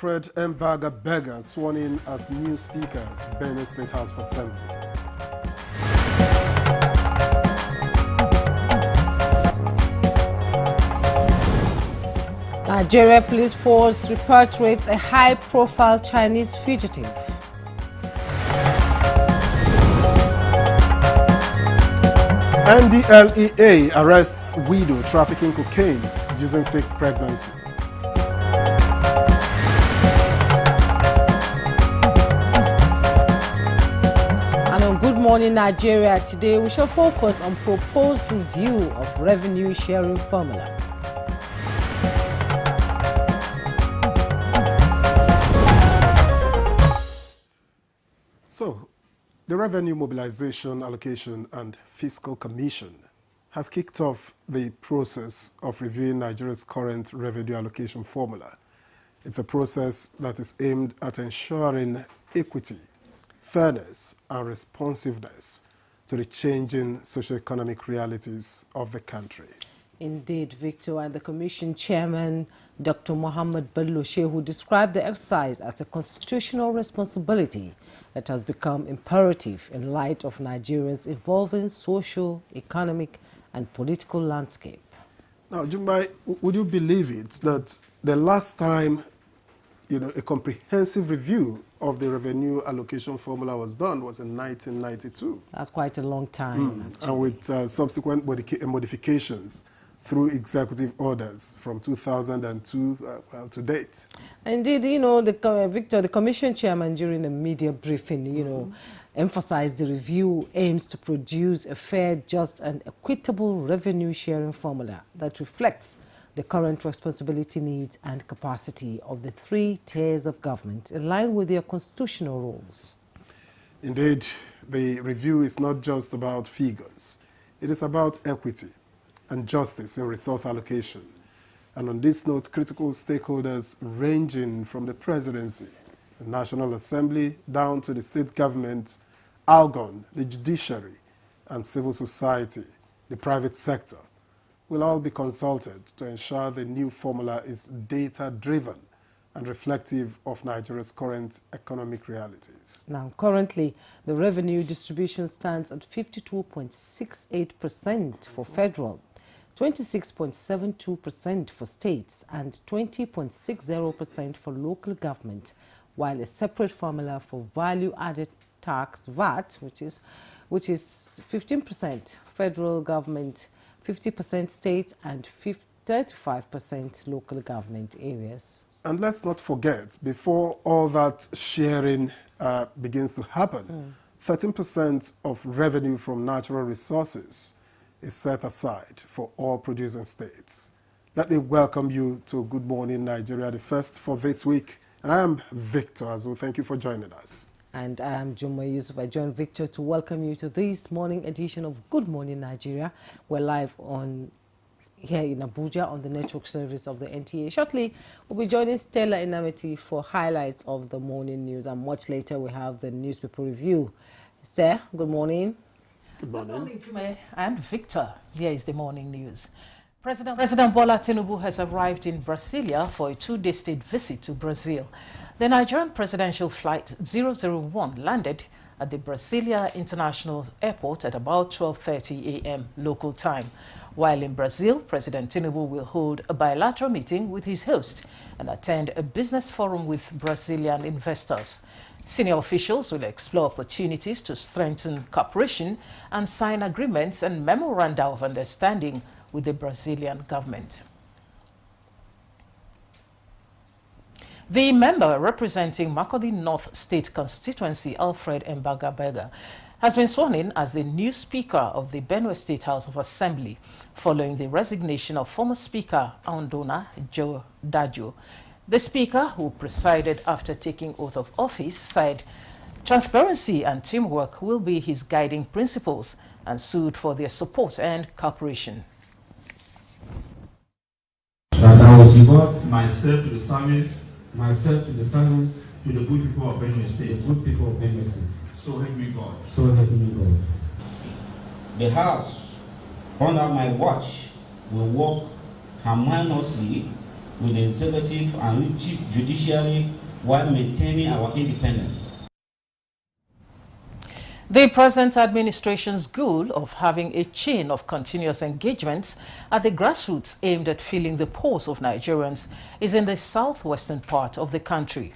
Alfred Mbaga Bega sworn in as new Speaker, Benue State House of Assembly. Nigeria Police Force repatriates a high-profile Chinese fugitive. NDLEA arrests widow trafficking cocaine using fake pregnancy. And on Good Morning Nigeria today, we shall focus on proposed review of revenue sharing formula. So, the Revenue Mobilization, Allocation and Fiscal Commission has kicked off the process of reviewing Nigeria's current revenue allocation formula. It's a process that is aimed at ensuring equity, fairness and responsiveness to the changing socio-economic realities of the country. Indeed, Victor, and the Commission Chairman, Dr. Mohammed Bello Shehu, described the exercise as a constitutional responsibility that has become imperative in light of Nigeria's evolving social, economic and political landscape. Now, Jumbai, would you believe it that the last time a comprehensive review of the revenue allocation formula was done was in 1992? That's quite a long time. And with subsequent modifications through executive orders from 2002 to date. Indeed, Victor, the Commission Chairman during a media briefing, emphasized the review aims to produce a fair, just and equitable revenue sharing formula that reflects the current responsibility needs and capacity of the three tiers of government in line with their constitutional rules. Indeed, the review is not just about figures. It is about equity and justice in resource allocation. And on this note, critical stakeholders ranging from the presidency, the National Assembly, down to the state government, ALGON, the judiciary, and civil society, the private sector, will all be consulted to ensure the new formula is data-driven and reflective of Nigeria's current economic realities. Now, currently, the revenue distribution stands at 52.68% for federal, 26.72% for states, and 20.60% for local government, while a separate formula for value-added tax, VAT, which is 15% federal government, 50% state, and 35% local government areas. And let's not forget, before all that sharing begins to happen, 13% of revenue from natural resources is set aside for all producing states. Let me welcome you to Good Morning Nigeria, the first for this week. And I am Victor Azu. Thank you for joining us. And I am Jumma Yusuf. I join Victor to welcome you to this morning edition of Good Morning Nigeria. We're live here in Abuja on the network service of the NTA. Shortly, we'll be joining Stella Inamiti for highlights of the morning news. And much later, we have the newspaper review. Esther, good morning. Good morning. Good morning, Jume and Victor. Here is the morning news. President Bola Tinubu has arrived in Brasilia for a two-day state visit to Brazil. The Nigerian presidential flight 001 landed at the Brasilia International Airport at about 12:30 a.m. local time. While in Brazil, President Tinubu will hold a bilateral meeting with his host and attend a business forum with Brazilian investors. Senior officials will explore opportunities to strengthen cooperation and sign agreements and memoranda of understanding with the Brazilian government. The member representing Makurdi North State Constituency, Alfred Mbaga Bega, has been sworn in as the new Speaker of the Benue State House of Assembly, following the resignation of former Speaker Andona Joe Dajo. The Speaker, who presided after taking oath of office, said transparency and teamwork will be his guiding principles and sued for their support and cooperation. That I will devote myself to the service, to the good people of Benue State. So help me God. The House, under my watch, will work harmoniously with the executive and judiciary while maintaining our independence. The present administration's goal of having a chain of continuous engagements at the grassroots aimed at filling the pores of Nigerians is in the southwestern part of the country.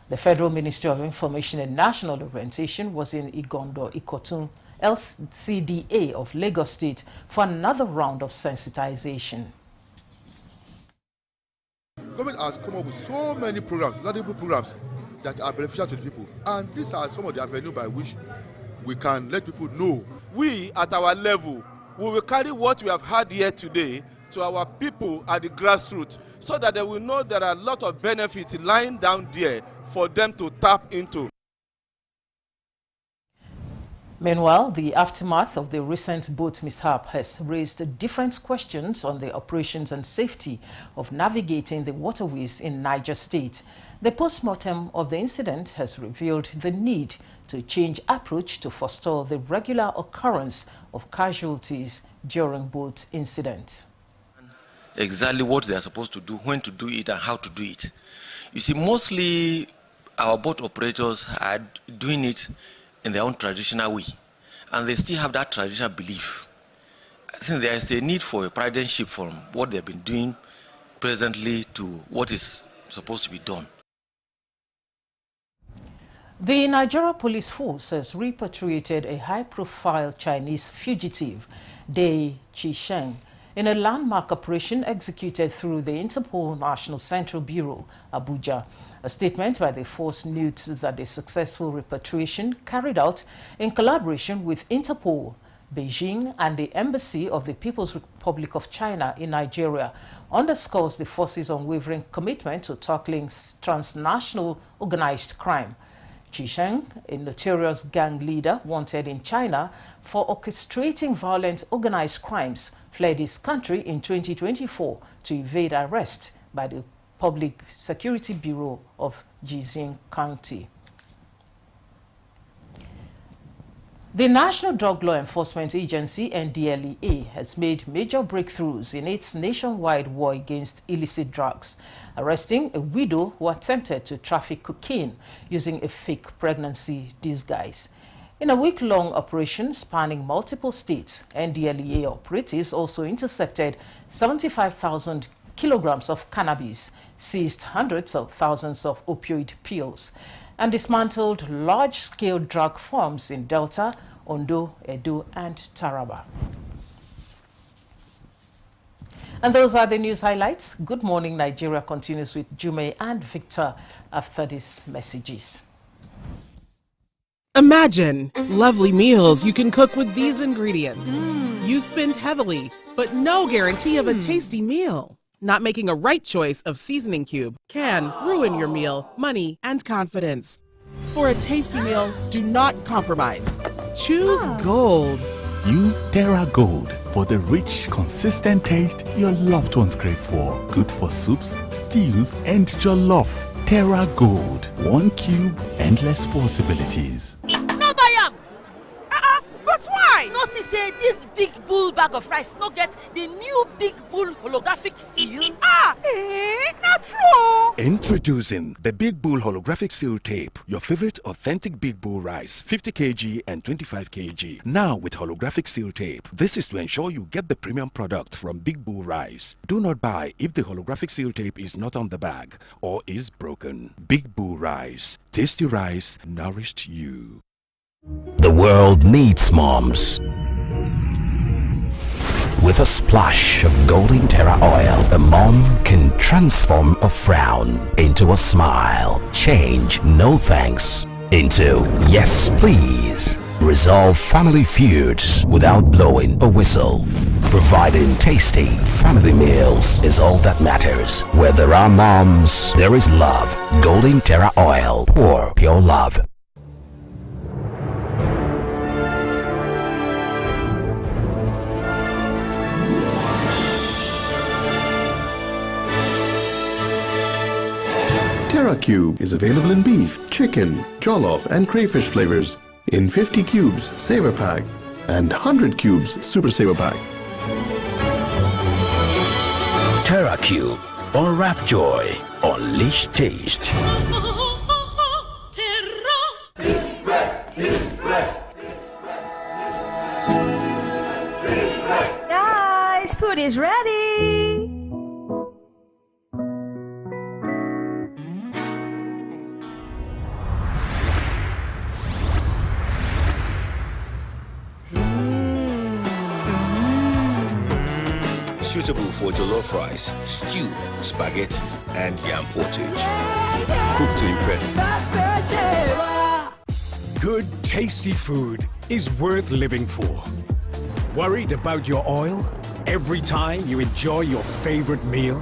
The Federal Ministry of Information and National Orientation was in Igondo, Ikotun, LCDA of Lagos State for another round of sensitization. Government has come up with so many programs, laudable programs that are beneficial to the people, and these are some of the avenues by which we can let people know. We at our level, we will carry what we have had here today to our people at the grassroots so that they will know there are a lot of benefits lying down there for them to tap into. Meanwhile, the aftermath of the recent boat mishap has raised different questions on the operations and safety of navigating the waterways in Niger State. The post-mortem of the incident has revealed the need to change approach to forestall the regular occurrence of casualties during boat incidents. Exactly what they are supposed to do, when to do it, and how to do it. You see, mostly our boat operators are doing it in their own traditional way, and they still have that traditional belief. I think there is a need for a paradigm shift from what they've been doing presently to what is supposed to be done. The Nigeria Police Force has repatriated a high-profile Chinese fugitive, Dei Qisheng, in a landmark operation executed through the Interpol National Central Bureau, Abuja. A statement by the force notes that the successful repatriation carried out in collaboration with Interpol, Beijing, and the Embassy of the People's Republic of China in Nigeria underscores the force's unwavering commitment to tackling transnational organized crime. Qisheng, a notorious gang leader wanted in China for orchestrating violent organized crimes, fled his country in 2024 to evade arrest by the Public Security Bureau of Jizin County. The National Drug Law Enforcement Agency, NDLEA, has made major breakthroughs in its nationwide war against illicit drugs, arresting a widow who attempted to traffic cocaine using a fake pregnancy disguise. In a week-long operation spanning multiple states, NDLEA operatives also intercepted 75,000 kilograms of cannabis, seized hundreds of thousands of opioid pills, and dismantled large-scale drug farms in Delta, Ondo, Edo, and Taraba. And those are the news highlights. Good Morning Nigeria continues with Jume and Victor after these messages. Imagine lovely meals you can cook with these ingredients. You spend heavily, but no guarantee of a tasty meal. Not making a right choice of seasoning cube can ruin your meal, money, and confidence. For a tasty meal, do not compromise. Choose Gold. Use Terra Gold for the rich, consistent taste your loved ones crave for. Good for soups, stews, and jollof. Terra Gold. 1 cube, endless possibilities. No buy am! But why? No see say this big bull bag of rice no get the new big bull holographic seal. Not true. Introducing the Big Bull holographic seal tape, your favorite authentic Big Bull rice, 50 kg and 25 kg. Now with holographic seal tape. This is to ensure you get the premium product from Big Bull rice. Do not buy if the holographic seal tape is not on the bag or is broken. Big Bull rice, tasty rice nourished you. The world needs moms. With a splash of Golden Terra Oil, a mom can transform a frown into a smile. Change no thanks into yes please. Resolve family feuds without blowing a whistle. Providing tasty family meals is all that matters. Where there are moms, there is love. Golden Terra Oil, pour pure love. TerraCube is available in beef, chicken, jollof, and crayfish flavors in 50 cubes Saver Pack and 100 cubes Super Saver Pack. TerraCube, Unwrap joy, unleash taste. Guys, food is ready. Suitable for jollof rice, stew, spaghetti, and yam portage. Cooked to impress. Good, tasty food is worth living for. Worried about your oil every time you enjoy your favorite meal?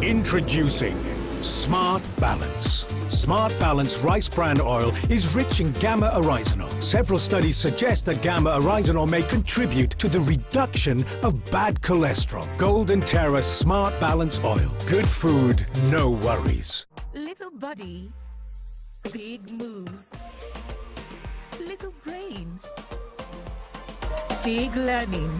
Introducing Smart Balance. Smart Balance rice bran oil is rich in gamma oryzanol. Several studies suggest that gamma oryzanol may contribute to the reduction of bad cholesterol. Golden Terra Smart Balance oil. Good food, no worries. Little body, big moves. Little brain, big learning.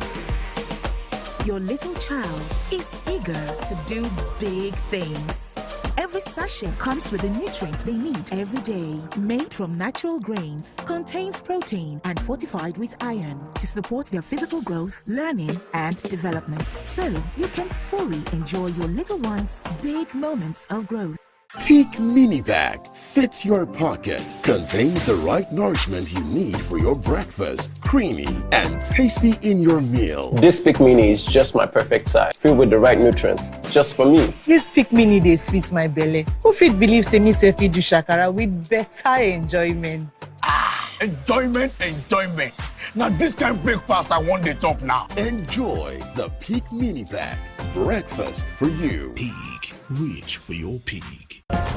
Your little child is eager to do big things. Every sachet comes with the nutrients they need every day. Made from natural grains, contains protein and fortified with iron to support their physical growth, learning, and development. So you can fully enjoy your little one's big moments of growth. Peak Mini Bag fits your pocket. Contains the right nourishment you need for your breakfast. Creamy and tasty in your meal. This Peak Mini is just my perfect size, filled with the right nutrients, just for me. This Peak Mini dey sweet my belly. Who fit believe say me sef fit do shakara with better enjoyment? Enjoyment. Now this kind of breakfast I want the top now. Enjoy the Peak Mini Bag. Breakfast for you. Peak. Reach for your peak. You're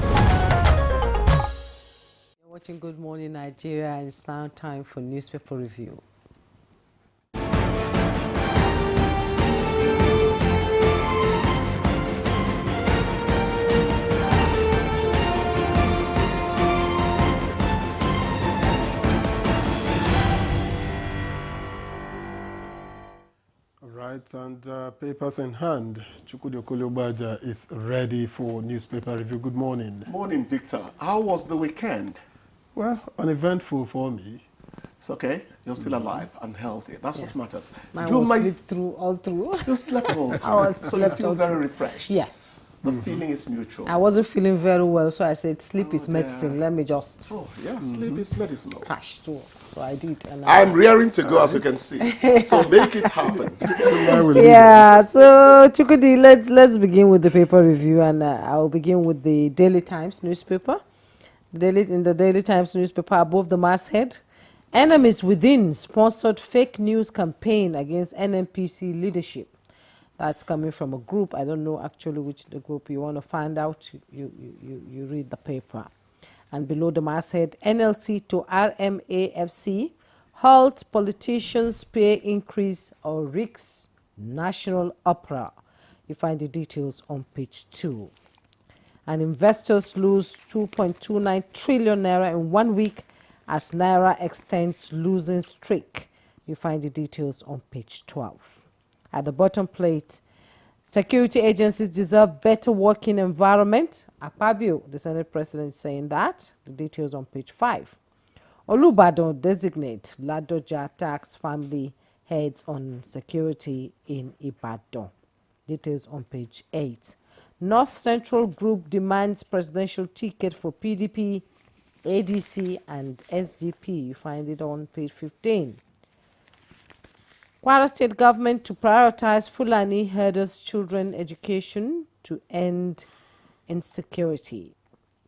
watching Good Morning Nigeria, and it's now time for newspaper review. Right, and papers in hand. Chukwudi Okoli-Ogbaja is ready for newspaper review. Good morning. Morning, Victor. How was the weekend? Well, uneventful for me. It's okay. You're still alive and healthy. That's what matters. Mine was sleep all through. You slept all through. I was so you feel very refreshed. Yes. The feeling is mutual. I wasn't feeling very well, so I said, sleep is medicine. Let me just... Oh, yeah, sleep is medicine. Crash through. So I did. And I'm rearing to go, as you can see. So make it happen. Yeah, so Chukwudi, let's begin with the paper review, and I'll begin with the Daily Times newspaper. In the Daily Times newspaper, above the masthead, Enemies Within sponsored fake news campaign against NNPC leadership. That's coming from a group. I don't know actually which the group. You want to find out, you read the paper. And below the masthead, NLC to RMAFC, halt politicians' pay increase or risks national opera. You find the details on page 2. And investors lose 2.29 trillion naira in 1 week as naira extends losing streak. You find the details on page 12. At the bottom plate, security agencies deserve better working environment. Akpabio, the Senate President, is saying that. The details on page 5. Olubadan designate Ladoja tax family heads on security in Ibadan. Details on page 8. North Central Group demands presidential ticket for PDP, ADC, and SDP. You find it on page 15. Kwara State government to prioritize Fulani herders' children education to end insecurity.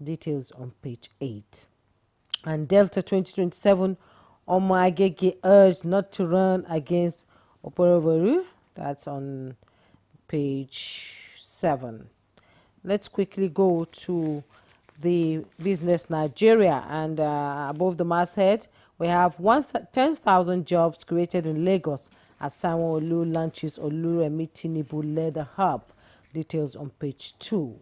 Details on page 8. And Delta 2027, Omo Agege urged not to run against Oporoveru. That's on page 7. Let's quickly go to the Business Nigeria, and above the masthead, we have 10,000 jobs created in Lagos as Sanwo-Olu launches Oluremi Tinubu-led hub. Details on page 2.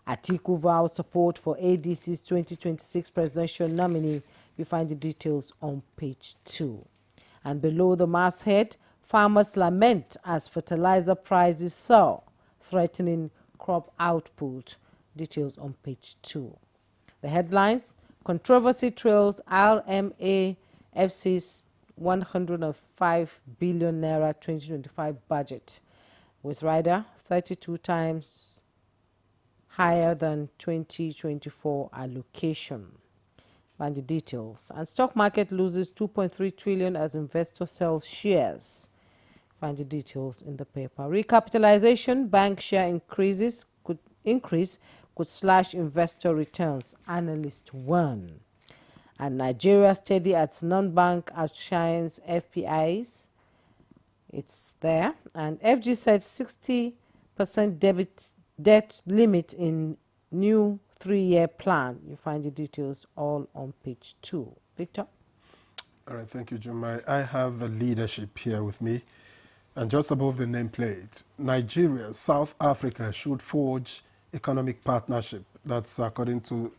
Atiku vows support for ADC's 2026 presidential nominee. You find the details on page 2. And below the masthead, Farmers lament as fertilizer prices soar, threatening crop output. Details on page 2. The headlines: controversy trails RMA FC's 105 billion naira 2025 budget, with rider 32 times higher than 2024 allocation. Find the details. And stock market loses 2.3 trillion as investor sells shares. Find the details in the paper. Recapitalization, bank share could slash investor returns, analyst warn. And Nigeria steady at non-bank outshines FPIs. It's there. And FG said 60% debt limit in new 3-year plan. You find the details all on page 2. Victor? All right, thank you, Jumai. I have the leadership here with me. And just above the nameplate, Nigeria, South Africa should forge economic partnership. That's according to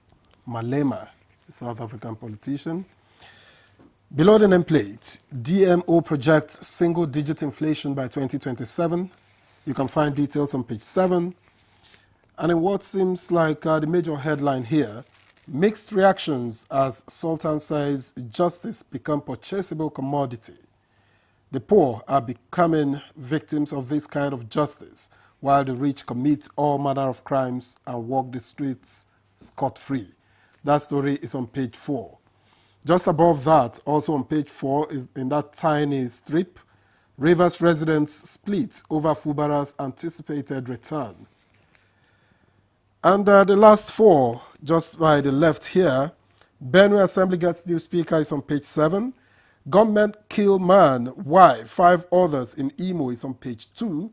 Malema, a South African politician. Below the nameplate, DMO projects single-digit inflation by 2027. You can find details on page 7. And in what seems like the major headline here, mixed reactions as Sultan says justice become purchasable commodity. The poor are becoming victims of this kind of justice, while the rich commit all manner of crimes and walk the streets scot-free. That story is on page 4. Just above that, also on page 4, is in that tiny strip, Rivers residents split over Fubara's anticipated return. And the last 4, just by the left here, Benue Assembly gets new speaker is on page 7. Government kill man, why? 5 others in Imo is on page 2.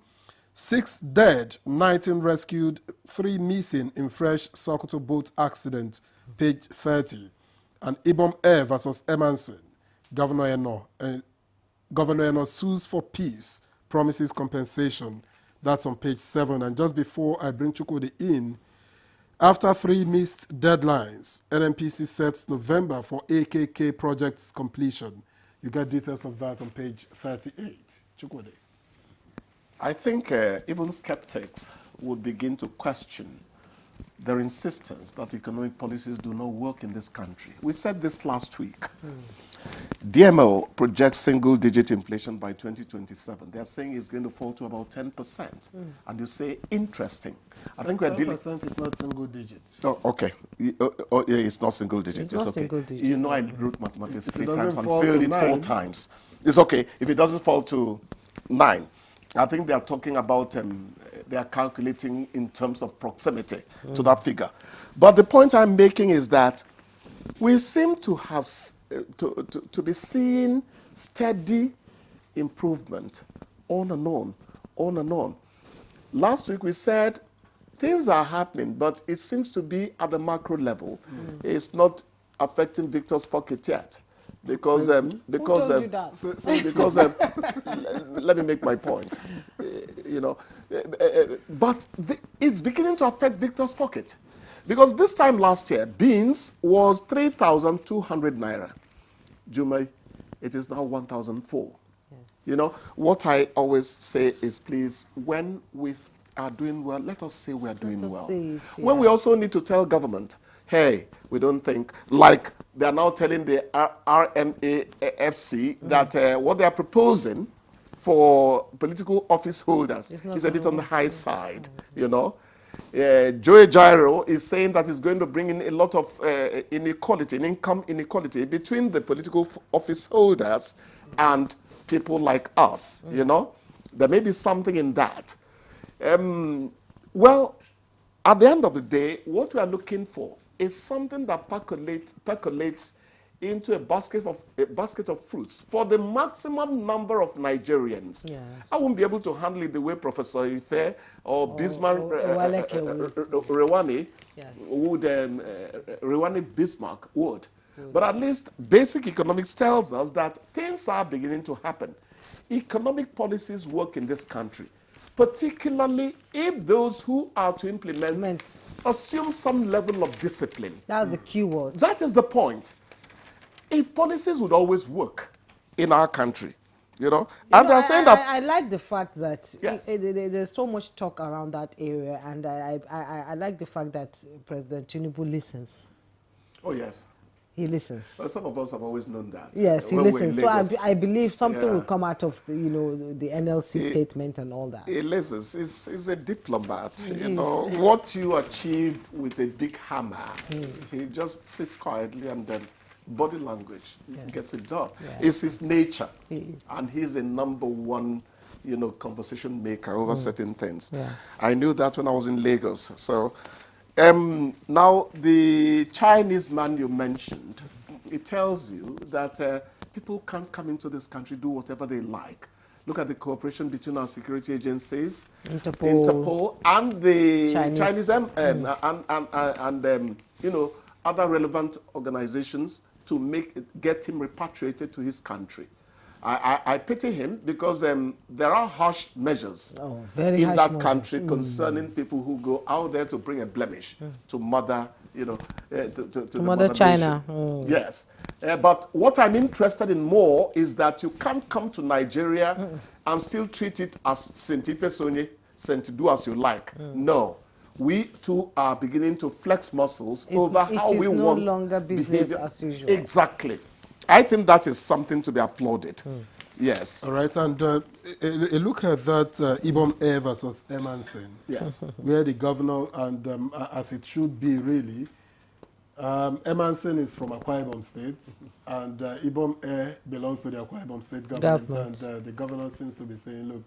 6 dead, 19 rescued, 3 missing in fresh Sokoto boat accident, page 30. And Ibom Air versus Emanson, Governor Eno sues for peace, promises compensation. That's on page 7. And just before I bring Chukwudi in, after 3 missed deadlines, NNPC sets November for AKK project's completion. You get details of that on page 38. Chukwudi. I think even skeptics would begin to question their insistence that economic policies do not work in this country. We said this last week. DMO projects single-digit inflation by 2027. They're saying it's going to fall to about 10%. And you say, interesting. I think we're dealing... 10% is not single digits. Oh, okay. Yeah, it's not single digits. It's okay. Single digits. You know I wrote mathematics 3 times and fall failed to it 9. 4 times. It's okay. If it doesn't fall to 9, I think they are talking about, they are calculating in terms of proximity to that figure. But the point I'm making is that we seem to have to be seeing steady improvement on and on, on and on. Last week we said things are happening, but it seems to be at the macro level. It's not affecting Victor's pocket yet. Because let me make my point. But it's beginning to affect Victor's pocket. Because this time last year, beans was 3,200 naira. Jumai, it is now 1,004. Yes. You know, what I always say is, please, when we are doing well, let us say we are doing well. When we also need to tell government, hey, we don't think, like they are now telling the RMAFC that what they are proposing for political office holders is a bit on the high side, you know. Joe Jairo is saying that it's going to bring in a lot of inequality, income inequality between the political office holders and people like us, you know. There may be something in that. Well, at the end of the day, what we are looking for is something that percolates into a basket of fruits for the maximum number of Nigerians. Yes. I won't be able to handle it the way Professor Ife or Bismarck Rewani would, Rewani Bismarck would. But at least basic economics tells us that things are beginning to happen. Economic policies work in this country, particularly if those who are to implement assume some level of discipline. That's the key word. That is the point. If policies would always work in our country, You know, You and know, they're saying that I like the fact that Yes. there's so much talk around that area, and I like the fact that President Tinubu listens. Oh yes, he listens. Well, some of us have always known that. Yes, he when we're in listens. So Lagos. I believe something Yeah. will come out of the NLC statement and all that. He listens. He's a diplomat. He You is. know, what you achieve with a big hammer, he just sits quietly and then body language gets it done. It's his nature. And he's a number one, conversation maker over certain things. Yeah. I knew that when I was in Lagos. So now the Chinese man you mentioned, it tells you that people can't come into this country, do whatever they like. Look at the cooperation between our security agencies, Interpol and the Chinese other relevant organizations to get him repatriated to his country. I pity him because there are harsh measures in that country concerning people who go out there to bring a blemish to mother, to the mother China. nation. Yes. But what I'm interested in more is that you can't come to Nigeria and still treat it as St. Ifesonye, St. Do as you like. No. We too are beginning to flex muscles over how we want. It is no longer business behavior. as usual. Exactly. I think that is something to be applauded. Yes. All right, and a look at that Ibom Air versus Emanson. Yes. Where the governor, and as it should be really, Emanson is from Akwa Ibom State, and Ibom Air belongs to the Akwa Ibom State government. And the governor seems to be saying, look,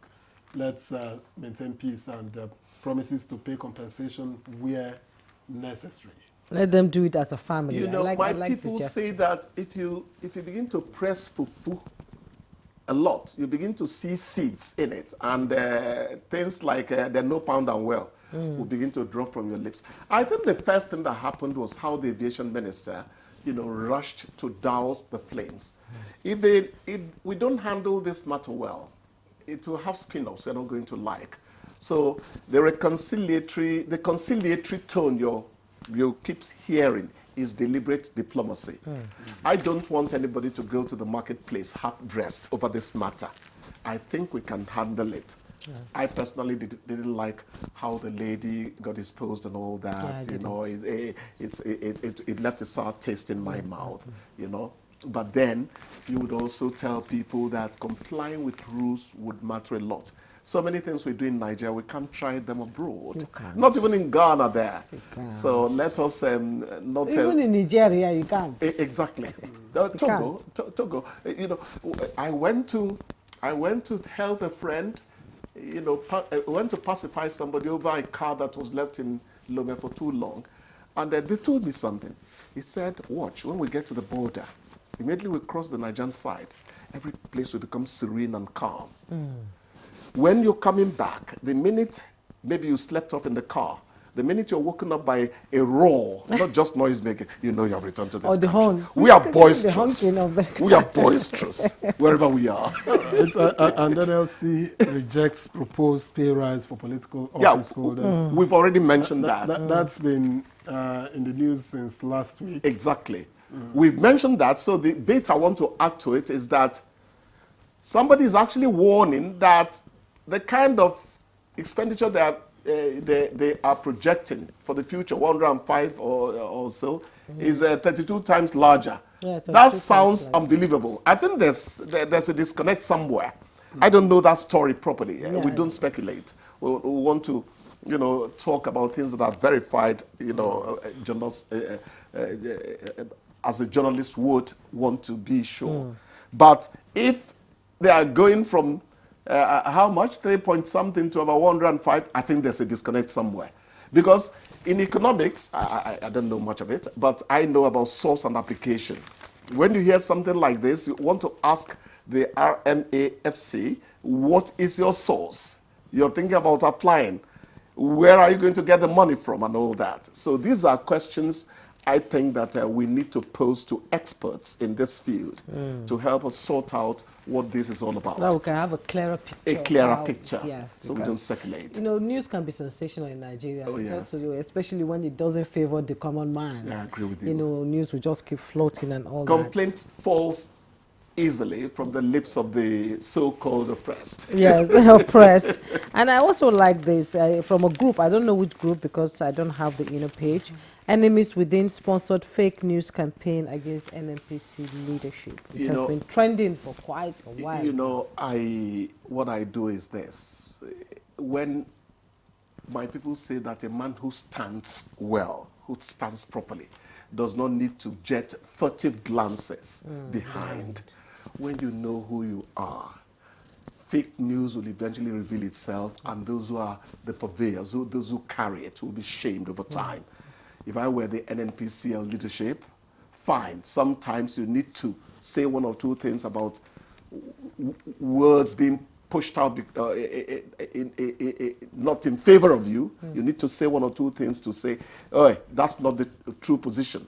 let's maintain peace and promises to pay compensation where necessary. Let them do it as a family. You know, I my like people say that if you begin to press fufu a lot, you begin to see seeds in it, and things like the no pound and well will begin to drop from your lips. I think the first thing that happened was how the aviation minister, rushed to douse the flames. If we don't handle this matter well, it will have spin-offs we're not going to like. So the conciliatory tone you keep hearing is deliberate diplomacy. I don't want anybody to go to the marketplace half-dressed over this matter. I think we can handle it. Yes. I personally didn't like how the lady got exposed and all that. It left a sour taste in my mouth. But then you would also tell people that complying with rules would matter a lot. So many things we do in Nigeria, we can't try them abroad. Not even in Ghana there. So let us not... Even in Nigeria, you can't. Exactly. Togo. I went to help a friend, went to pacify somebody over a car that was left in Lome for too long. And they told me something. He said, watch, when we get to the border, immediately we cross the Nigerian side, every place will become serene and calm. When you're coming back, the minute maybe you slept off in the car, the minute you're woken up by a roar, not just noise making, you have returned to this country. Horn. We are boisterous. We are boisterous wherever we are. And NLC rejects proposed pay rise for political office holders. We've already mentioned that. That's been in the news since last week. Exactly. We've mentioned that. So the bit I want to add to it is that somebody is actually warning that the kind of expenditure they are projecting for the future, 105 or so, is 32 times larger. Yeah, that sounds unbelievable. I think there's a disconnect somewhere. I don't know that story properly. We don't speculate. We want to, talk about things that are verified, journalists, as a journalist would want to be sure. But if they are going from how much? 3 point something to about 105. I think there's a disconnect somewhere. Because in economics, I don't know much of it, but I know about source and application. When you hear something like this, you want to ask the RMAFC, what is your source? You're thinking about applying. Where are you going to get the money from and all that? So these are questions I think that we need to pose to experts in this field to help us sort out what this is all about. Now we can have a clearer picture. A clearer picture, yes, so we don't speculate. News can be sensational in Nigeria, yes. especially when it doesn't favor the common man. Yeah, I agree with you. News will just keep floating and all Complaint falls easily from the lips of the so-called oppressed. Yes, oppressed. And I also like this from a group, I don't know which group because I don't have the inner page. Enemies Within sponsored fake news campaign against NNPC leadership. It has been trending for quite a while. You know, what I do is this. When my people say that a man who stands well, who stands properly, does not need to jet furtive glances behind. When you know who you are, fake news will eventually reveal itself, and those who are the purveyors, those who carry it, will be shamed over time. If I were the NNPCL leadership, fine. Sometimes you need to say one or two things about words being pushed out not in favor of you. You need to say one or two things to say, oh, that's not the true position.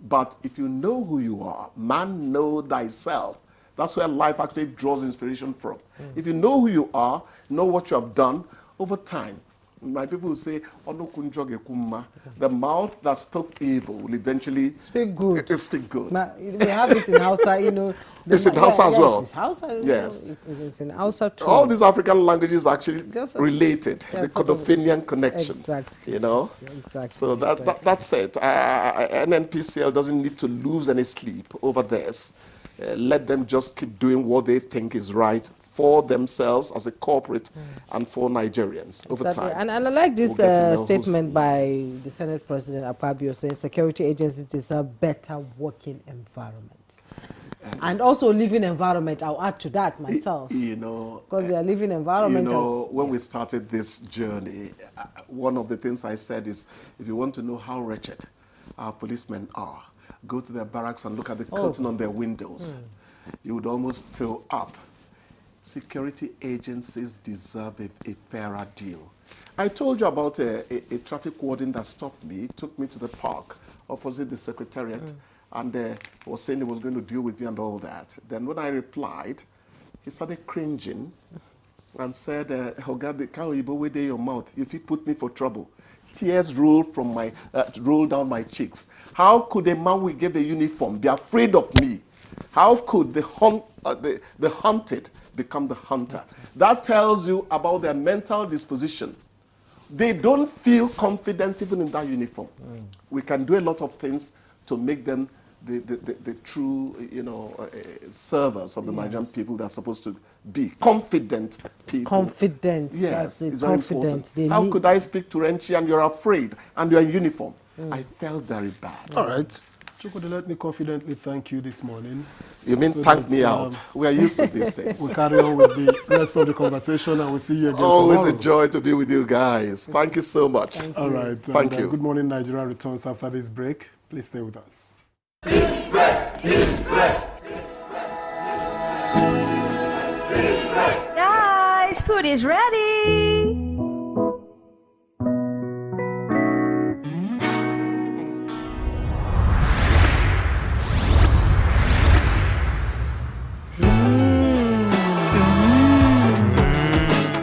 But if you know who you are, man, know thyself. That's where life actually draws inspiration from. If you know who you are, know what you have done, over time, my people will say, the mouth that spoke evil will eventually speak good. Speak good. We have it in Hausa, you know. It's in Hausa as well. It's Hausa, yes. It's in Hausa too. All these African languages are actually related. Yeah, the Codofinian connection. Exactly. You know? Exactly. So that's it. NNPCL doesn't need to lose any sleep over this. Let them just keep doing what they think is right for themselves as a corporate and for Nigerians over time. And I like this statement by the Senate President Akpabio saying security agencies deserve better working environment. And also living environment, I'll add to that myself. You know, because their living environment. You know, when we started this journey, one of the things I said is, if you want to know how wretched our policemen are, go to their barracks and look at the curtain on their windows. You would almost throw up. Security agencies deserve a fairer deal. I told you about a traffic warden that stopped me, took me to the park opposite the secretariat, and was saying he was going to deal with me and all that. Then when I replied, he started cringing and said, Hogade, can't you with your mouth? If you put me for trouble. Tears rolled down my cheeks. How could a man who gave a uniform be afraid of me? How could the hunted become the hunter? That tells you about their mental disposition. They don't feel confident even in that uniform. We can do a lot of things to make them the true, servers of the Nigerian people they're supposed to be. Confident people. Confident. Yes, it's very important. How could I speak to Renchi and you're afraid and you're in uniform? I felt very bad. All right. Chukwudi, let me confidently thank you this morning. You mean thank me out? We are used to these things. We'll carry on with the rest of the conversation and we'll see you again Always tomorrow. a joy to be with you guys. Thank you so much. All right. Thank you. Good Morning Nigeria returns after this break. Please stay with us. Guys, food is ready.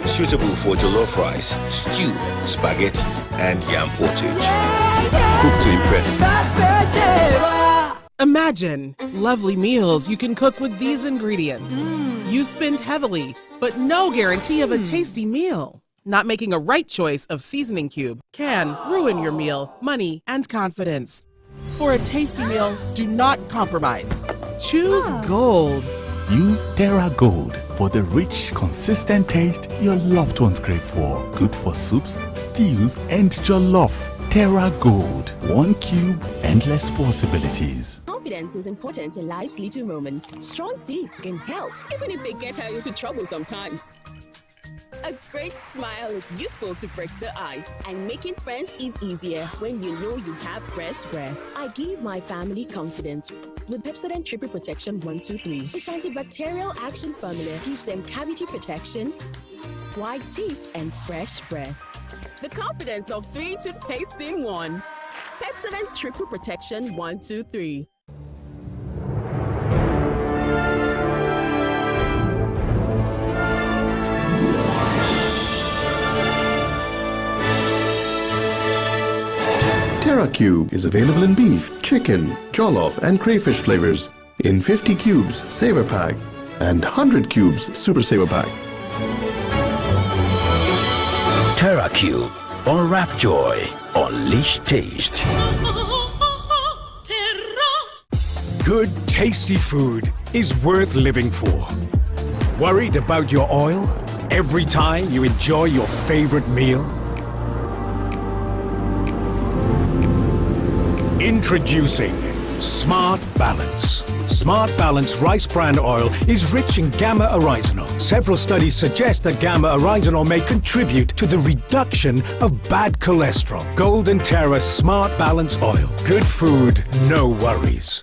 Suitable for jollof rice, stew, spaghetti, and yam portage. Cook to impress. Imagine lovely meals you can cook with these ingredients. You spend heavily, but no guarantee of a tasty meal. Not making a right choice of seasoning cube can ruin your meal, money, and confidence. For a tasty meal, do not compromise. Choose Gold. Use Terra Gold for the rich, consistent taste your loved ones crave for. Good for soups, stews, and jollof. Terra Gold. 1 cube, endless possibilities. Confidence is important in life's little moments. Strong teeth can help, even if they get her into trouble sometimes. A great smile is useful to break the ice, and making friends is easier when you know you have fresh breath. I give my family confidence with Pepsodent Triple Protection 123. Its antibacterial action formula gives them cavity protection, white teeth, and fresh breath. The confidence of 3 toothpaste in 1. Pepsodent Triple Protection 123. TerraCube is available in beef, chicken, jollof, and crayfish flavors in 50 cubes Saver Pack and 100 cubes Super Saver Pack. Terra Cube. Unwrap joy. Unleash taste. Good, tasty food is worth living for. Worried about your oil every time you enjoy your favorite meal? Introducing Smart Balance. Smart Balance rice bran oil is rich in gamma oryzanol. Several studies suggest that gamma oryzanol may contribute to the reduction of bad cholesterol. Golden Terra Smart Balance oil. Good food, no worries.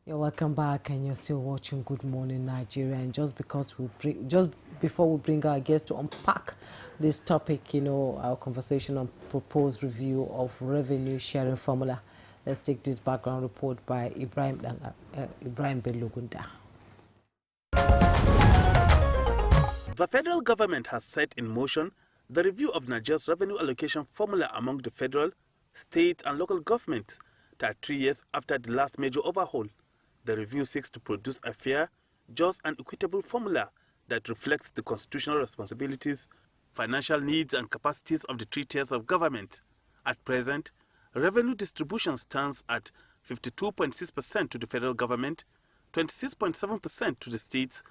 You're welcome back, and you're still watching Good Morning Nigeria. And just before we bring our guests to unpack this topic, our conversation on proposed review of revenue sharing formula, let's take this background report by Ibrahim Belogunda. The federal government has set in motion the review of Nigeria's revenue allocation formula among the federal, state, and local governments that 3 years after the last major overhaul. The review seeks to produce a fair, just, and equitable formula that reflects the constitutional responsibilities, financial needs, and capacities of the 3 tiers of government. At present, revenue distribution stands at 52.6% to the federal government, 26.7% to the states,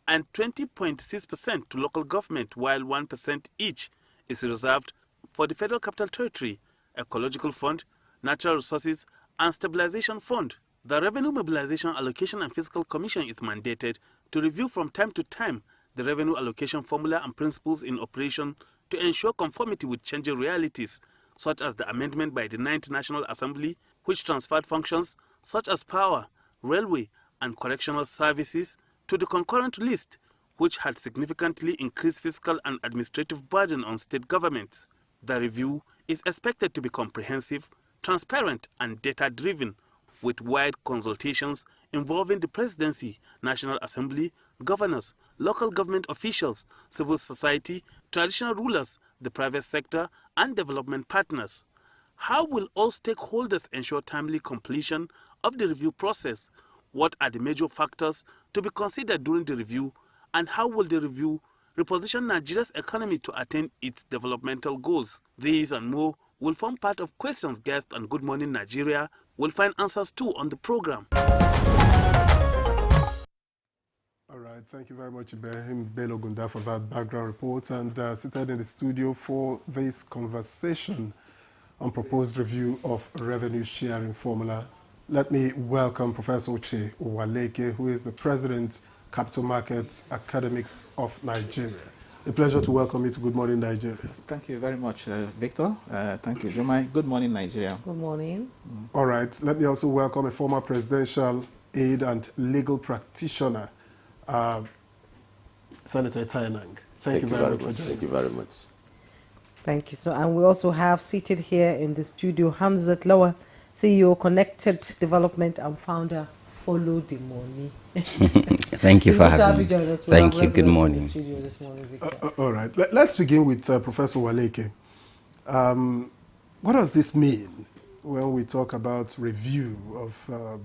and 20.6% to local government, while 1% each is reserved for the Federal Capital Territory, Ecological Fund, Natural Resources, and Stabilization Fund. The Revenue Mobilization Allocation and Fiscal Commission is mandated to review from time to time the revenue allocation formula and principles in operation to ensure conformity with changing realities, such as the amendment by the 9th National Assembly, which transferred functions such as power, railway, and correctional services to the concurrent list, which had significantly increased fiscal and administrative burden on state governments. The review is expected to be comprehensive, transparent, and data-driven, with wide consultations involving the Presidency, National Assembly, governors, local government officials, civil society, traditional rulers, the private sector, and development partners. How will all stakeholders ensure timely completion of the review process? What are the major factors to be considered during the review? And how will the review reposition Nigeria's economy to attain its developmental goals? These and more will form part of questions guests on Good Morning Nigeria will find answers to on the program. All right, thank you very much, Ibrahim Belogunda, for that background report. And seated in the studio for this conversation on proposed review of revenue sharing formula, let me welcome Professor Uche Uwaleke, who is the President, Capital Markets Academics of Nigeria. A pleasure to welcome you to Good Morning Nigeria. Thank you very much, Victor. Thank you, Jumai. Good morning, Nigeria. Good morning. All right. Let me also welcome a former presidential aide and legal practitioner, Senator Tainang. Thank you very much for joining us. Thank you very much. Thank you. And we also have seated here in the studio Hamzat Lawa, CEO, Connected Development, and founder, Follow the Money. Thank you for having me. Thank you. Good morning. All right. Let's begin with Professor Uwaleke. What does this mean when we talk about review of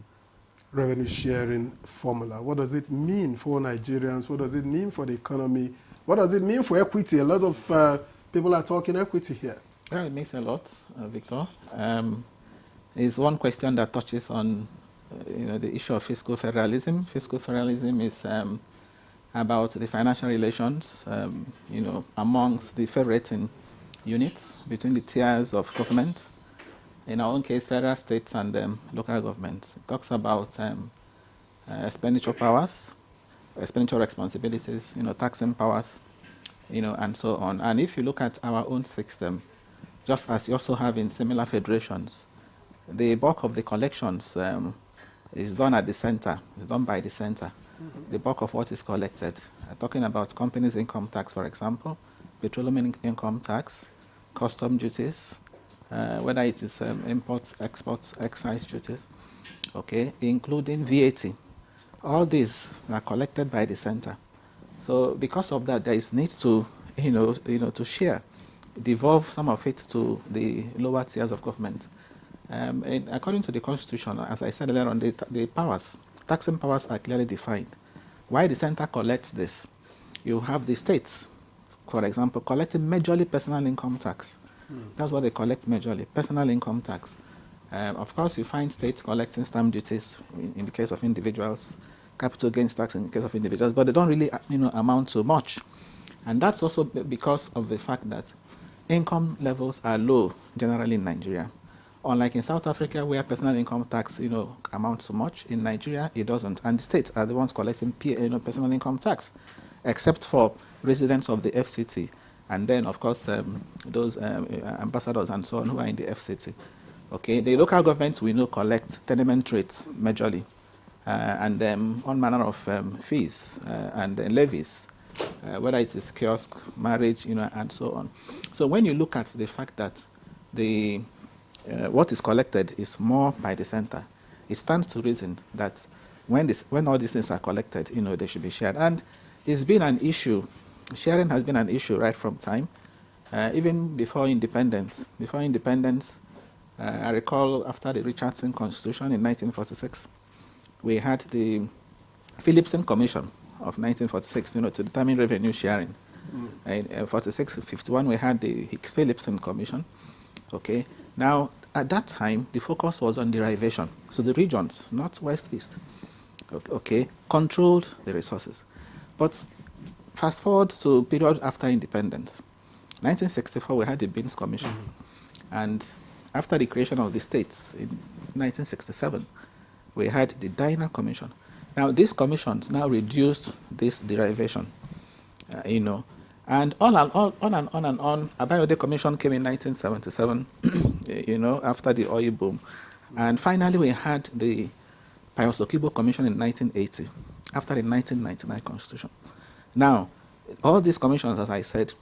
revenue sharing formula? What does it mean for Nigerians? What does it mean for the economy? What does it mean for equity? A lot of people are talking equity here. Well, it means a lot, Victor. It's one question that touches on the issue of fiscal federalism. Fiscal federalism is about the financial relations, amongst the federating units between the tiers of government. In our own case, federal, states, and local governments. It talks about expenditure powers, expenditure responsibilities, taxing powers, and so on. And if you look at our own system, just as you also have in similar federations, the bulk of the collections is done at the center, it's done by the center. The bulk of what is collected. Talking about companies' income tax, for example, petroleum income tax, custom duties, whether it is imports, exports, excise duties, okay, including VAT. All these are collected by the center. So because of that, there is need to, to share, devolve some of it to the lower tiers of government. According to the Constitution, as I said earlier on, the powers, taxing powers are clearly defined. Why the center collects this? You have the states, for example, collecting majorly personal income tax. That's what they collect majorly, personal income tax. Of course, you find states collecting stamp duties in the case of individuals, capital gains tax in the case of individuals, but they don't really, amount to much. And that's also because of the fact that income levels are low generally in Nigeria. Unlike in South Africa, where personal income tax, amounts to much, in Nigeria it doesn't. And the states are the ones collecting, personal income tax, except for residents of the FCT, and then, of course, those ambassadors and so on who are in the FCT. Okay, the local governments we know collect tenement rates majorly, and all manner of fees and levies, whether it is kiosk, marriage, and so on. So when you look at the fact that the what is collected is more by the center, it stands to reason that when all these things are collected, they should be shared. And it's been an issue. Sharing has been an issue right from time, even before independence. Before independence, I recall after the Richardson Constitution in 1946, we had the Philipson Commission of 1946, to determine revenue sharing. In 46-51, we had the Hicks-Philipson Commission. Okay. Now, at that time, the focus was on derivation. So the regions, north, west, east, okay, controlled the resources. But fast forward to period after independence. 1964, we had the Beans Commission. And after the creation of the states in 1967, we had the Dinah Commission. Now, these commissions now reduced this derivation, and on and on. Abayode Commission came in 1977, after the oil boom. And finally, we had the Pius Okibo Commission in 1980, after the 1999 Constitution. Now, all these commissions, as I said,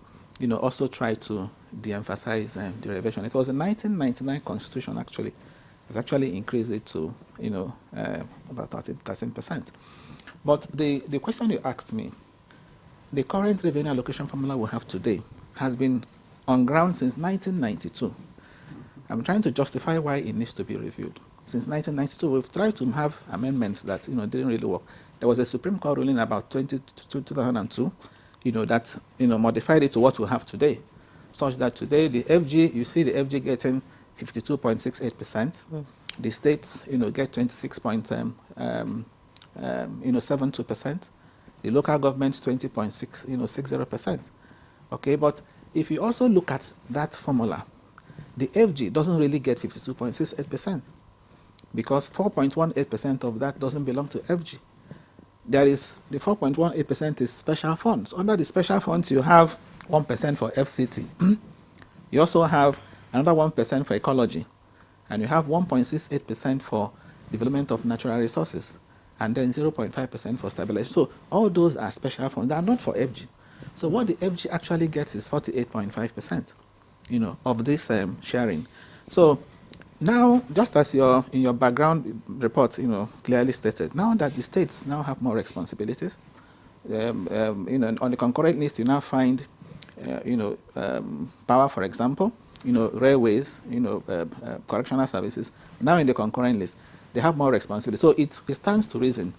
also try to de-emphasize derivation. It was the 1999 Constitution, actually. It actually increased it to, about 13%. But the question you asked me, the current revenue allocation formula we have today has been on ground since 1992. I'm trying to justify why it needs to be reviewed. Since 1992, we've tried to have amendments that, didn't really work. There was a Supreme Court ruling about 2002, that, modified it to what we have today, such that today the FG, you see the FG getting 52.68%. The states, get 26.72%. The local governments 20.60%. Okay, but if you also look at that formula, the FG doesn't really get 52.68% because 4.18% of that doesn't belong to FG. There is the 4.18% is special funds. Under the special funds, you have 1% for FCT. You also have another 1% for ecology, and you have 1.68% for development of natural resources, and then 0.5% for stabilization. So all those are special funds. They are not for FG. So what the FG actually gets is 48.5%, of this sharing. So now, just as in your background report, clearly stated, now that the states now have more responsibilities, on the concurrent list, you now find, power, for example, railways, correctional services. Now in the concurrent list, they have more responsibility. So it stands to reason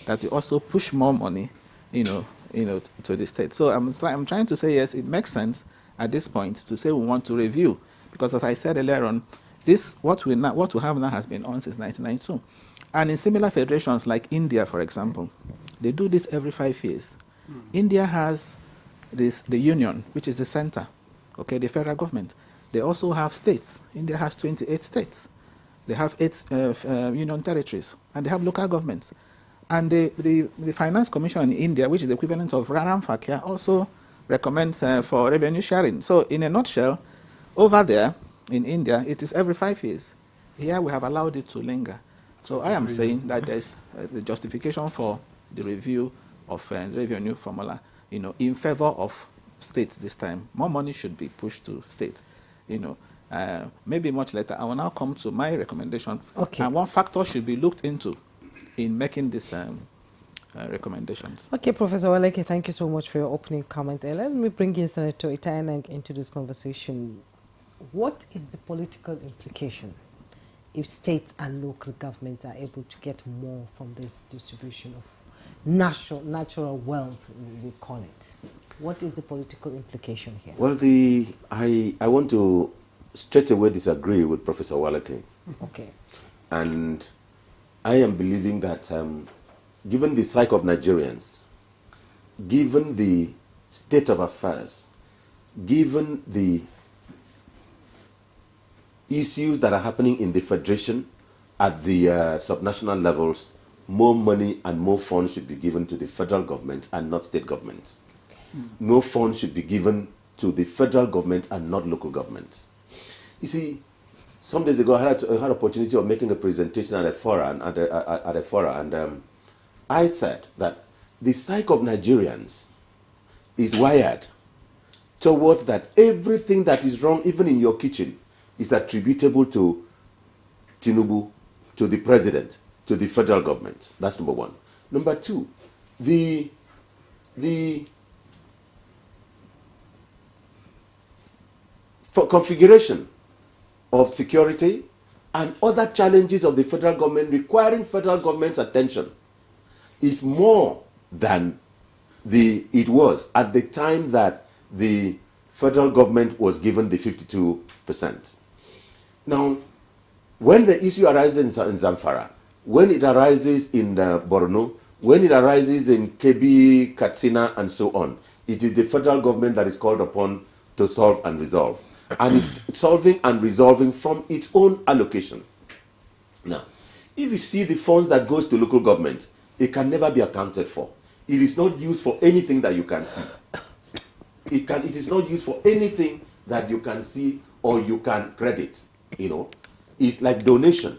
that you also push more money, to the state. So I'm trying to say, yes, it makes sense at this point to say we want to review, because as I said earlier on, what we have now has been on since 1992. And in similar federations like India, for example, they do this every 5 years. India has the union, which is the center, okay, the federal government. They also have states. India has 28 states. They have 8 union territories, and they have local governments. And the Finance Commission in India, which is the equivalent of Raram Fakir, also recommends for revenue sharing. So in a nutshell, over there in India, it is every 5 years. Here we have allowed it to linger. So I am saying that there's the justification for the review of the revenue formula, in favor of states this time. More money should be pushed to states, maybe much later. I will now come to my recommendation. Okay. And one factor should be looked into in making this recommendations. Okay, Professor Waleke, thank you so much for your opening comment. Let me bring in Senator Itayanang into this conversation. What is the political implication if states and local governments are able to get more from this distribution of natural wealth, we call it? What is the political implication here? Well, I want to straight away disagree with Professor Waleke. Okay. And I am believing that given the psyche of Nigerians, given the state of affairs, given the issues that are happening in the federation at the subnational levels, more money and more funds should be given to the federal government and not state governments. No funds should be given to the federal government and not local governments. You see, some days ago I had opportunity of making a presentation at a forum, and I said that the psyche of Nigerians is wired towards that everything that is wrong, even in your kitchen, is attributable to Tinubu, to the president, to the federal government. That's number one. Number two, the configuration of security and other challenges of the federal government requiring federal government's attention is more than it was at the time that the federal government was given the 52%. Now, when the issue arises in Zamfara, when it arises in Borno, when it arises in Kebbi, Katsina, and so on, it is the federal government that is called upon to solve and resolve. And it's solving and resolving from its own allocation. Now, if you see the funds that goes to local government, it can never be accounted for. It is not used for anything that you can see. It is not used for anything that you can see or you can credit. It's like donation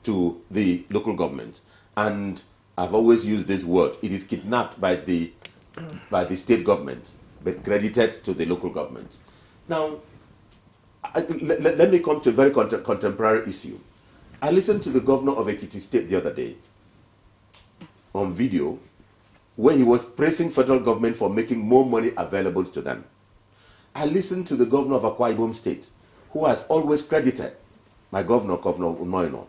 to the local government. And I've always used this word. It is kidnapped by the state government, but credited to the local government. Now, let me come to a very contemporary issue. I listened to the governor of Ekiti State the other day on video where he was praising federal government for making more money available to them. I listened to the governor of Akwa Ibom State, who has always credited my Governor Umoino,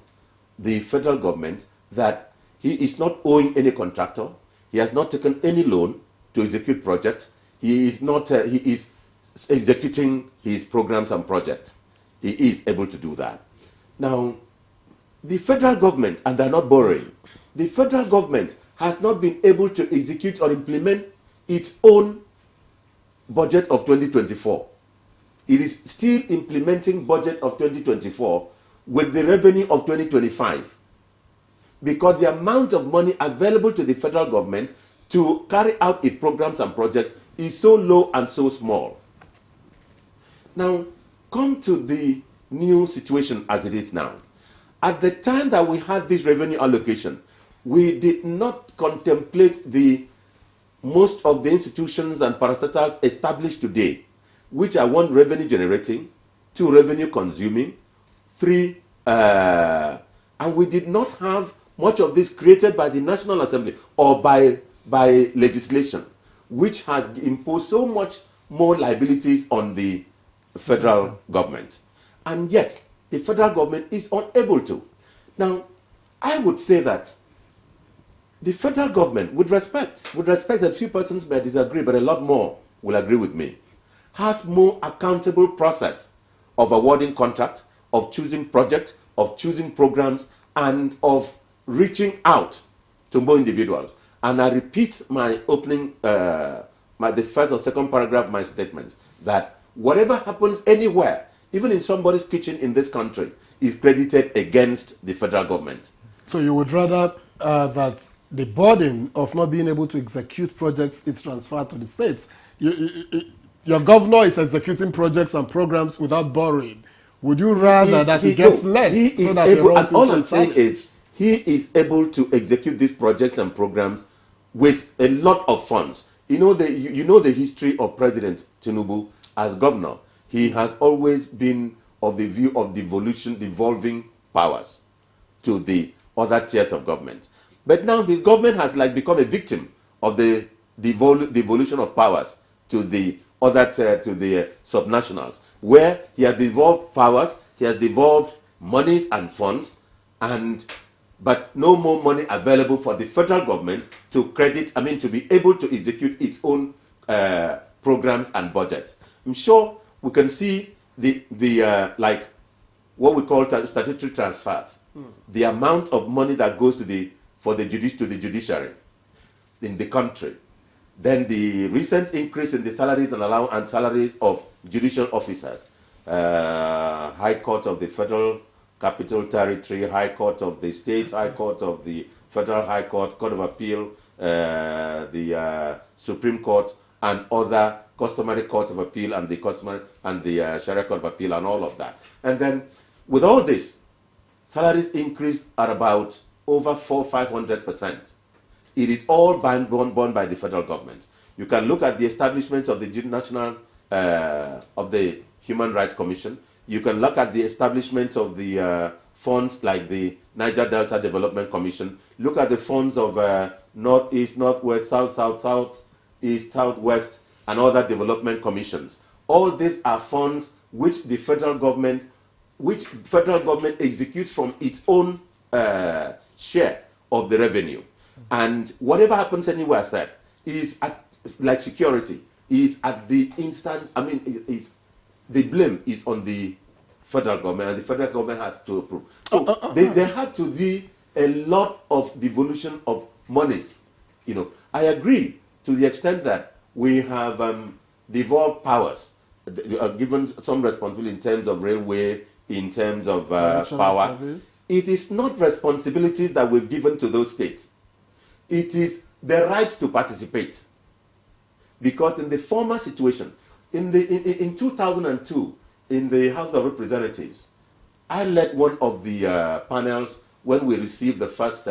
the federal government, that he is not owing any contractor, he has not taken any loan to execute projects, he is executing his programs and projects. He is able to do that. Now, the federal government, and they're not borrowing, the federal government has not been able to execute or implement its own budget of 2024. It is still implementing budget of 2024 with the revenue of 2025 because the amount of money available to the federal government to carry out its programs and projects is so low and so small. Now, come to the new situation as it is now. At the time that we had this revenue allocation, we did not contemplate most of the institutions and parastatals established today, which are 1, revenue generating, 2, revenue consuming, 3, and we did not have much of this created by the National Assembly or by legislation, which has imposed so much more liabilities on the federal government. And yet, the federal government is unable to. Now, I would say that the federal government, with respect that a few persons may disagree, but a lot more will agree with me, has more accountable process of awarding contracts, of choosing projects, of choosing programs, and of reaching out to more individuals. And I repeat my opening, the first or second paragraph of my statement, that whatever happens anywhere, even in somebody's kitchen in this country, is credited against the federal government. So you would rather that the burden of not being able to execute projects is transferred to the states. Your governor is executing projects and programs without borrowing. Would you rather that he gets less so that able, and all I'm saying is he is able to execute these projects and programs with a lot of funds. You know the history of President Tinubu as governor. He has always been of the view of devolving powers to the other tiers of government. But now his government has like become a victim of the devolution of powers to the other to the subnationals, where he has devolved powers, he has devolved monies and funds, but no more money available for the federal government to to be able to execute its own programs and budget. I'm sure we can see the like what we call statutory transfers, the amount of money that goes to the judiciary in the country. Then the recent increase in the salaries and salaries of judicial officers, High Court of the Federal Capital Territory, High Court of the States, High Court of the Federal High Court, Court of Appeal, the Supreme Court, and other customary courts of appeal, and the Sharia Court of Appeal, and all of that. And then with all this, salaries increased at about over 400-500%. It is all borne by the federal government. You can look at the establishment of the National of the Human Rights Commission. You can look at the establishment of the funds like the Niger Delta Development Commission. Look at the funds of Northeast, Northwest, South, East, Southwest, and other development commissions. All these are funds which the federal government executes from its own share of the revenue. And whatever happens anywhere said is like security is at the instance. The blame is on the federal government, and the federal government has to approve. So there had to be a lot of devolution of monies. I agree to the extent that we have devolved powers, given some responsibility in terms of railway, in terms of power. Service. It is not responsibilities that we've given to those states. It is the right to participate. Because in the former situation, in 2002, in the House of Representatives, I led one of the panels when we received the first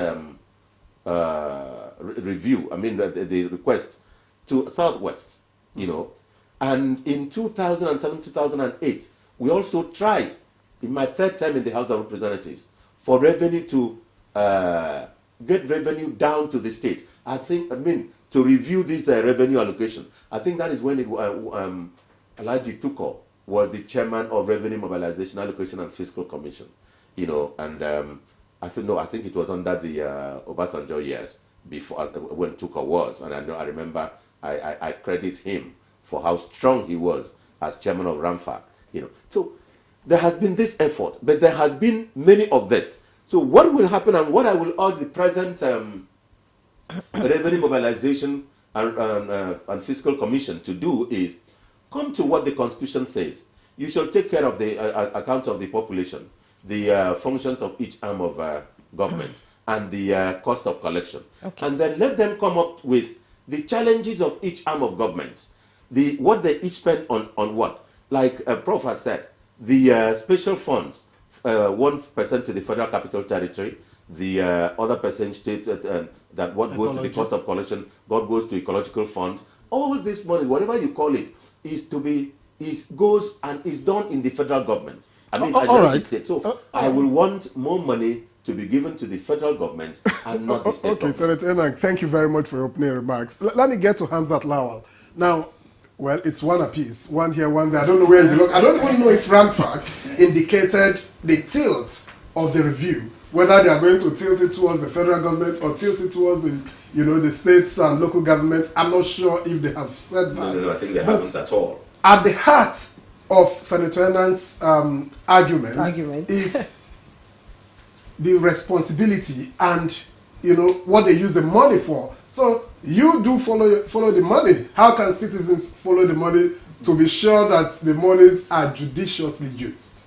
review, the request to Southwest, And in 2007, 2008, we also tried, in my third term in the House of Representatives, for revenue to get revenue down to the states. To review this revenue allocation. I think that is when Alhaji Tuko was the chairman of Revenue Mobilization, Allocation and Fiscal Commission. I think it was under the Obasanjo years before when Tuko was, and I remember I credit him for how strong he was as chairman of RAMFAC. So there has been this effort, but there has been many of this. So what will happen, and what I will urge the present Revenue Mobilization and Fiscal Commission to do is come to what the Constitution says. You shall take care of the account of the population, the functions of each arm of government, and the cost of collection. Okay. And then let them come up with the challenges of each arm of government, what they each spend on what. Like Prof has said, the special funds, 1% to the Federal Capital Territory, the other percent state that what goes to the cost of collection, what goes to ecological fund. All this money, whatever you call it, goes and is done in the federal government. All right. So I will want more money to be given to the federal government and not the state government. Senator Enang, thank you very much for your opening remarks. Let me get to Hamzat Lawal. Now, well, it's one apiece. One here, one there. I don't know where you belong. I don't even know if RAMFAC indicated the tilt of the review, whether they are going to tilt it towards the federal government or tilt it towards the states and local governments. I'm not sure if they have said that. No, I think they haven't at all. At the heart of Senator Enang's argument is the responsibility and what they use the money for. So you do follow the money. How can citizens follow the money to be sure that the monies are judiciously used?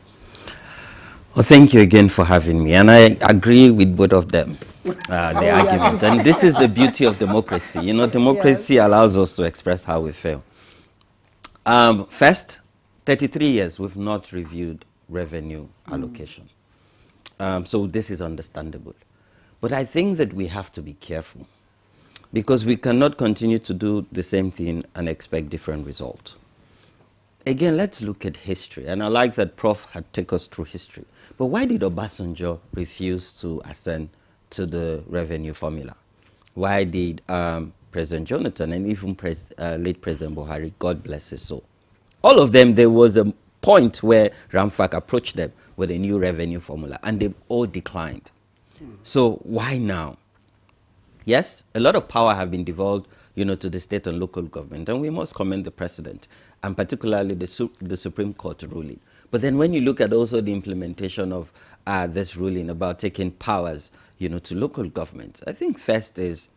Well, thank you again for having me, and I agree with both of them, the argument. And this is the beauty of democracy. Democracy allows us to express how we feel. First, 33 years we've not reviewed revenue allocation. So this is understandable. But I think that we have to be careful, because we cannot continue to do the same thing and expect different results. Again, let's look at history. And I like that Prof had taken us through history. But why did Obasanjo refuse to ascend to the revenue formula? Why did President Jonathan and even late President Buhari, God bless his soul, all of them, there was a point where Ramfak approached them with a new revenue formula, and they all declined. So why now? Yes, a lot of power have been devolved, to the state and local government, and we must commend the president, and particularly the Supreme Court ruling. But then when you look at also the implementation of this ruling about taking powers, to local governments, I think first is,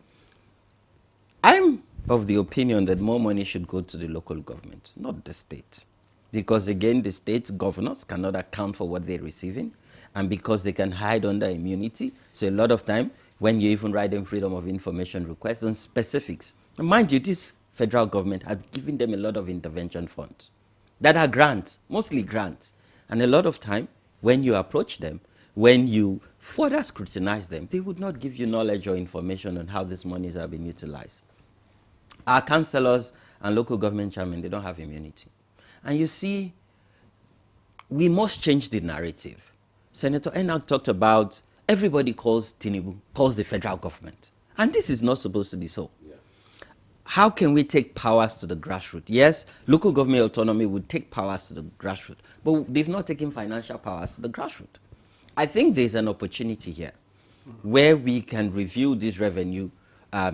I'm of the opinion that more money should go to the local government, not the state. Because again, the state governors cannot account for what they're receiving, and because they can hide under immunity. So a lot of time, when you even write them freedom of information requests on specifics, and mind you, this federal government have given them a lot of intervention funds that are grants, mostly grants. And a lot of time, when you approach them, when you further scrutinize them, they would not give you knowledge or information on how these monies are being utilized. Our councillors and local government chairmen, they don't have immunity. And you see, we must change the narrative. Senator Enoch talked about everybody calls Tinubu, calls the federal government. And this is not supposed to be so. Yeah. How can we take powers to the grassroots? Yes, local government autonomy would take powers to the grassroots, but they've not taken financial powers to the grassroots. I think there's an opportunity here where we can review this revenue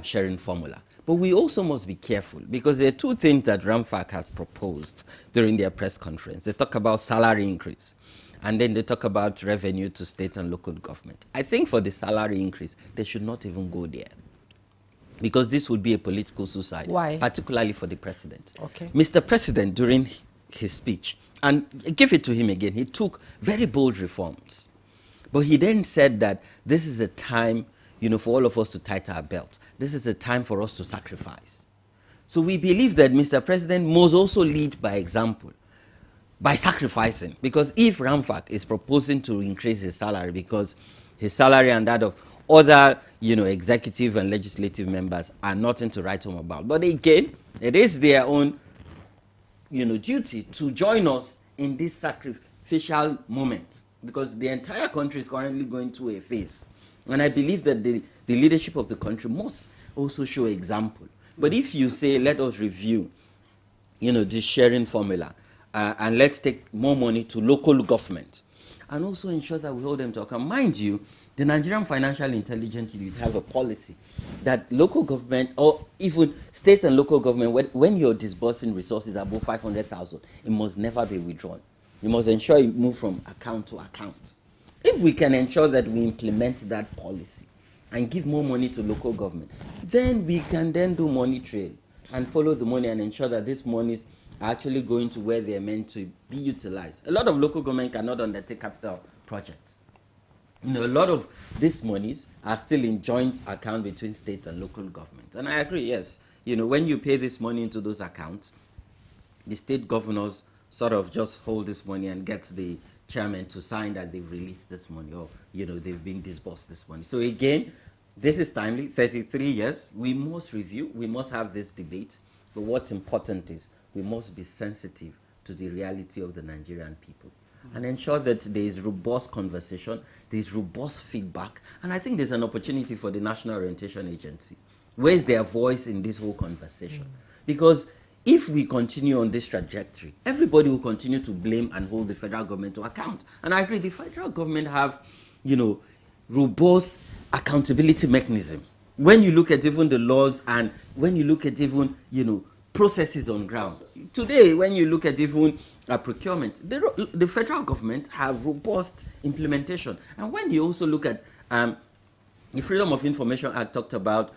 sharing formula. But we also must be careful, because there are two things that Ramfak has proposed during their press conference. They talk about salary increase, and then they talk about revenue to state and local government. I think for the salary increase, they should not even go there, because this would be a political suicide. Why? Particularly for the president. Okay. Mr. President, during his speech, and give it to him again, he took very bold reforms. But he then said that this is a time, for all of us to tighten our belt. This is a time for us to sacrifice. So we believe that Mr. President must also lead by example, by sacrificing. Because if Ramfak is proposing to increase his salary, because his salary and that of other, executive and legislative members are nothing to write home about. But again, it is their own, duty to join us in this sacrificial moment, because the entire country is currently going through a phase. And I believe that the leadership of the country must also show example. But if you say, let us review, this sharing formula, and let's take more money to local government, and also ensure that we hold them to account. Mind you, the Nigerian Financial Intelligence Unit have a policy that local government, or even state and local government, when you're disbursing resources above 500,000, it must never be withdrawn. You must ensure it move from account to account. If we can ensure that we implement that policy and give more money to local government, then we can then do money trail and follow the money and ensure that these monies are actually going to where they are meant to be utilized. A lot of local government cannot undertake capital projects. A lot of these monies are still in joint account between state and local government. And I agree, yes. When you pay this money into those accounts, the state governors sort of just hold this money and get the chairman to sign that they've released this money, or they've been disbursed this money. So again, this is timely. 33 years, we must review, we must have this debate. But what's important is we must be sensitive to the reality of the Nigerian people, and ensure that there is robust conversation, there is robust feedback. And I think there's an opportunity for the National Orientation Agency. Where's their voice in this whole conversation? Because if we continue on this trajectory, everybody will continue to blame and hold the federal government to account. And I agree, the federal government have, robust accountability mechanism. When you look at even the laws, and when you look at even, processes on ground. Today, when you look at even procurement, the federal government have robust implementation. And when you also look at the Freedom of Information Act talked about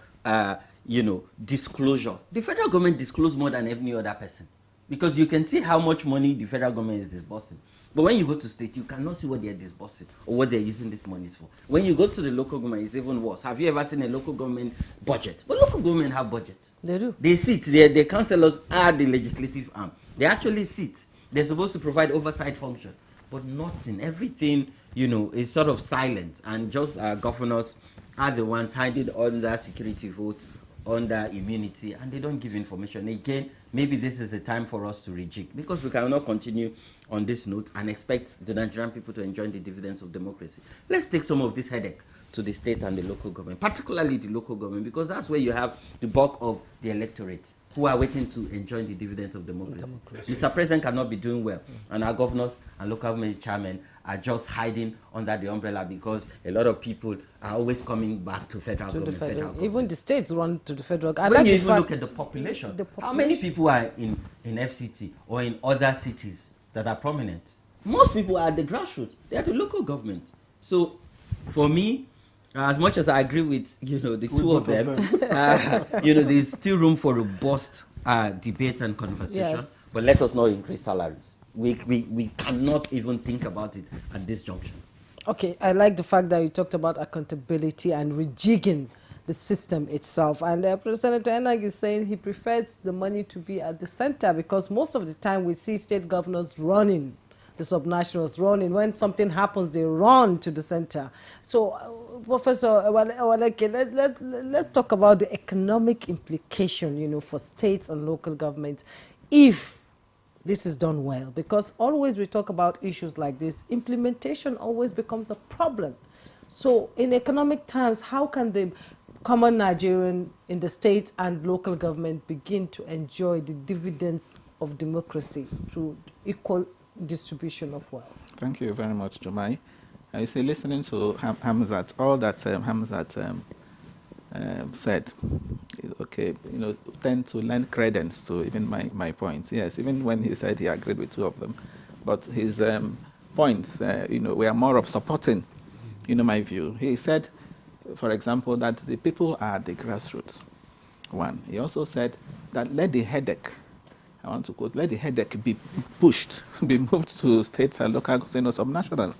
disclosure. The federal government discloses more than any other person, because you can see how much money the federal government is disbursing. But when you go to state, you cannot see what they are disbursing or what they are using these monies for. When you go to the local government, it's even worse. Have you ever seen a local government budget? But local government have budgets. They do. They sit. The councillors are the legislative arm. They actually sit. They're supposed to provide oversight function, but nothing. Everything, is sort of silent, and just governors are the ones hiding under security votes, under immunity, and they don't give information. Again, maybe this is a time for us to rejig, because we cannot continue on this note and expect the Nigerian people to enjoy the dividends of democracy. Let's take some of this headache to the state and the local government, particularly the local government, because that's where you have the bulk of the electorate who are waiting to enjoy the dividends of democracy. Mr. President cannot be doing well, and our governors and local government chairmen are just hiding under the umbrella because a lot of people are always coming back to federal government. Even the states run to the federal. When you even look at the population, how many people are in FCT or in other cities that are prominent? Most people are at the grassroots. They are the local government. So, for me, as much as I agree with the two of them, there's still room for robust debate and conversation. Yes. But let us not increase salaries. We cannot even think about it at this junction. Okay, I like the fact that you talked about accountability and rejigging the system itself. And Senator Enag is saying he prefers the money to be at the center, because most of the time we see state governors running, the subnationals running. When something happens, they run to the center. So, Professor Owaleke, let's talk about the economic implication, for states and local governments if this is done well. Because always we talk about issues like this, implementation always becomes a problem. So, in economic terms, how can the common Nigerian in the state and local government begin to enjoy the dividends of democracy through equal distribution of wealth? Thank you very much, Jumai. I say, listening to Hamzat, all that Hamzat said, okay, tend to lend credence to even my points. Yes, even when he said he agreed with two of them, but his points, were more of supporting, my view. He said, for example, that the people are at the grassroots. One. He also said that let the headache, I want to quote, let the headache be pushed, be moved to states and local subnationals,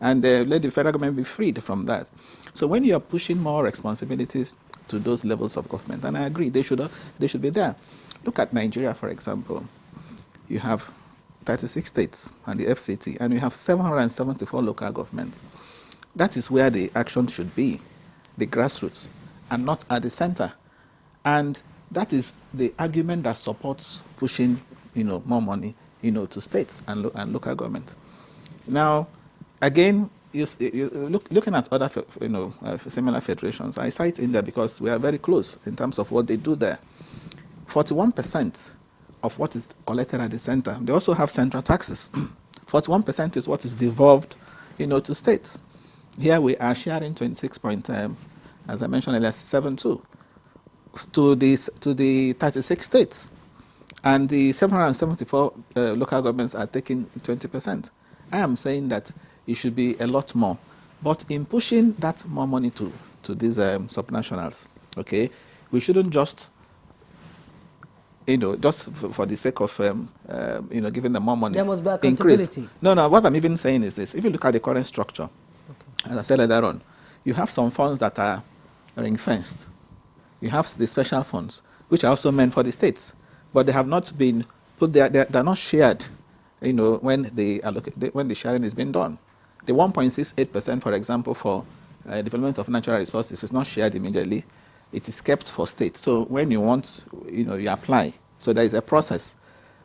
and let the federal government be freed from that. So when you are pushing more responsibilities to those levels of government, and I agree, they should be there. Look at Nigeria, for example. You have 36 states and the FCT, and you have 774 local governments. That is where the action should be, the grassroots, and not at the center. And that is the argument that supports pushing, more money, to states and local government. Now, again, looking at other, similar federations, I cite India because we are very close in terms of what they do there. 41% of what is collected at the center, they also have central taxes. 41% is what is devolved, to states. Here we are sharing 26 as I mentioned earlier, 7.2 to the 36 states, and the 774 local governments are taking 20%. I am saying that it should be a lot more, but in pushing that more money to these subnationals, okay, we shouldn't just just for the sake of giving them more money. There must be accountability. Increase. No, what I'm even saying is this: if you look at the current structure, as I said earlier on, you have some funds that are ring-fenced. You have the special funds, which are also meant for the states, but they have not been put there. They're not shared, when the sharing is being done. The 1.68%, for example, for development of natural resources is not shared immediately. It is kept for states. So when you want, you apply. So there is a process.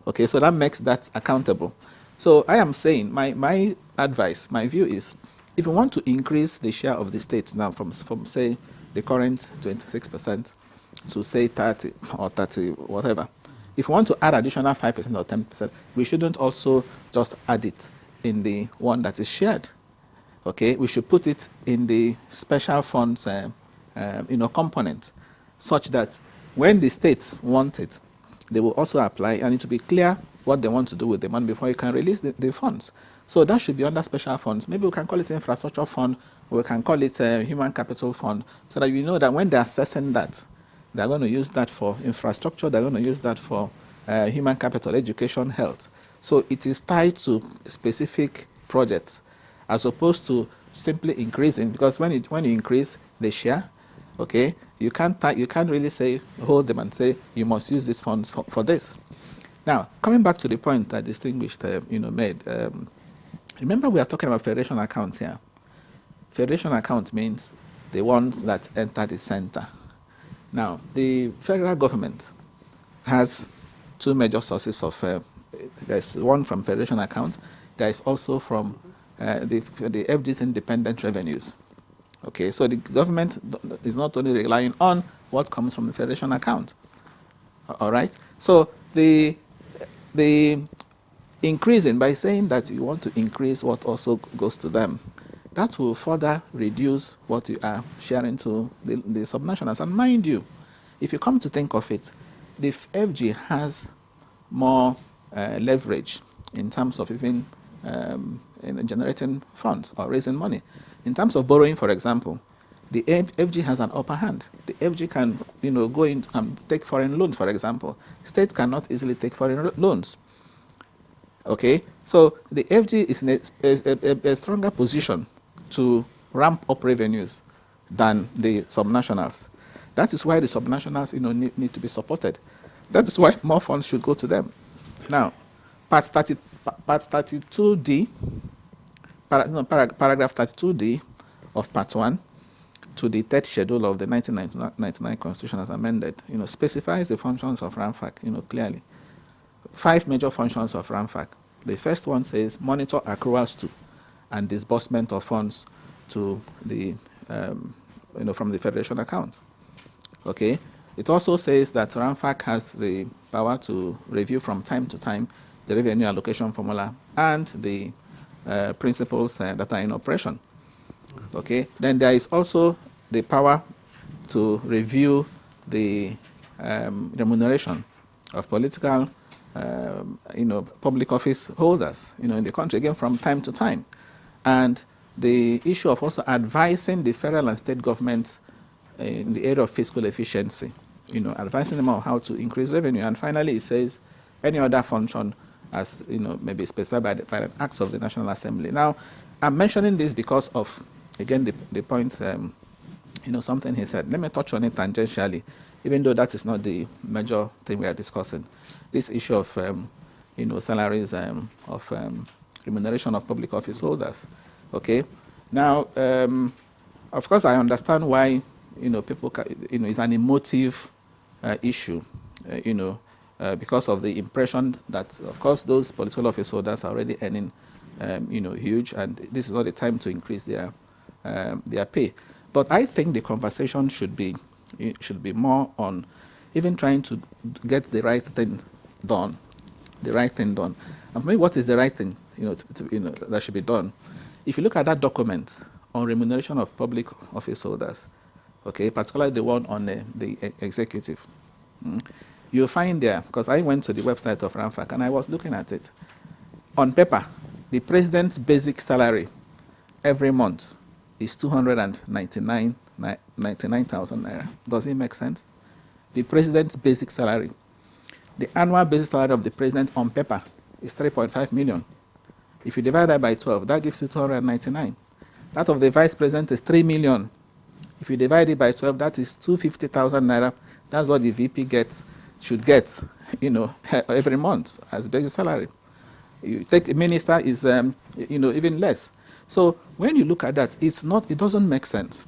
Okay, so that makes that accountable. So I am saying, my advice, my view is, if you want to increase the share of the states now from say, the current 26% to say 30 or 30, whatever, if you want to add additional 5% or 10%, we shouldn't also just add it in the one that is shared. Okay, we should put it in the special funds, component, such that when the states want it, they will also apply, and it will be clear what they want to do with the money before you can release the funds. So that should be under special funds. Maybe we can call it infrastructure fund, or we can call it human capital fund, so that you know that when they're assessing that, they're going to use that for infrastructure, they're going to use that for human capital, education, health. So it is tied to specific projects, as opposed to simply increasing, because when you increase the share, okay, you can't really say, hold them and say, you must use these funds for this. Now, coming back to the point that distinguished, made, remember we are talking about federation accounts here. Federation account means the ones that enter the center. Now, the federal government has two major sources of, there's one from Federation account, there is also from the FG's independent revenues. Okay, so the government is not only relying on what comes from the Federation account. All right, so the increasing, by saying that you want to increase what also goes to them, that will further reduce what you are sharing to the subnationals. And mind you, if you come to think of it, the FG has more leverage in terms of even in generating funds or raising money. In terms of borrowing, for example, the FG has an upper hand. The FG can, go in and take foreign loans, for example. States cannot easily take foreign loans. Okay, so the FG is in a stronger position to ramp up revenues than the subnationals. That is why the subnationals, need to be supported. That is why more funds should go to them. Now, Part 32D, paragraph 32D of Part 1 to the third schedule of the 1999 Constitution as amended, specifies the functions of RAMFAC, clearly. 5 major functions of RAMFAC. The first one says monitor accruals to and disbursement of funds to the, from the Federation account. Okay. It also says that RAMFAC has the power to review from time to time the revenue allocation formula and the principles that are in operation. Okay. Then there is also the power to review the remuneration of political, public office holders, in the country, again, from time to time. And the issue of also advising the federal and state governments in the area of fiscal efficiency, advising them on how to increase revenue. And finally, it says any other function as, may be specified by the acts of the National Assembly. Now, I'm mentioning this because of, again, the point, something he said. Let me touch on it tangentially, even though that is not the major thing we are discussing. This issue of, salaries of remuneration of public office holders. Okay. Now, of course, I understand why, people, it's an emotive issue, because of the impression that, of course, those political office holders are already earning, huge, and this is not the time to increase their pay. But I think the conversation should be more on even trying to get the right thing done, And for me, what is the right thing, that should be done? If you look at that document on remuneration of public office holders, okay, particularly the one on the executive, you'll find there, because I went to the website of RAMFAC and I was looking at it. On paper, the president's basic salary every month is 299,000 naira. Does it make sense? The president's basic salary. The annual basic salary of the president on paper is 3.5 million. If you divide that by 12, that gives you 299. That of the vice president is 3 million. If you divide it by 12, that is 250,000 naira. That's what the VP should get, every month as basic salary. You take the minister is, even less. So when you look at that, it doesn't make sense.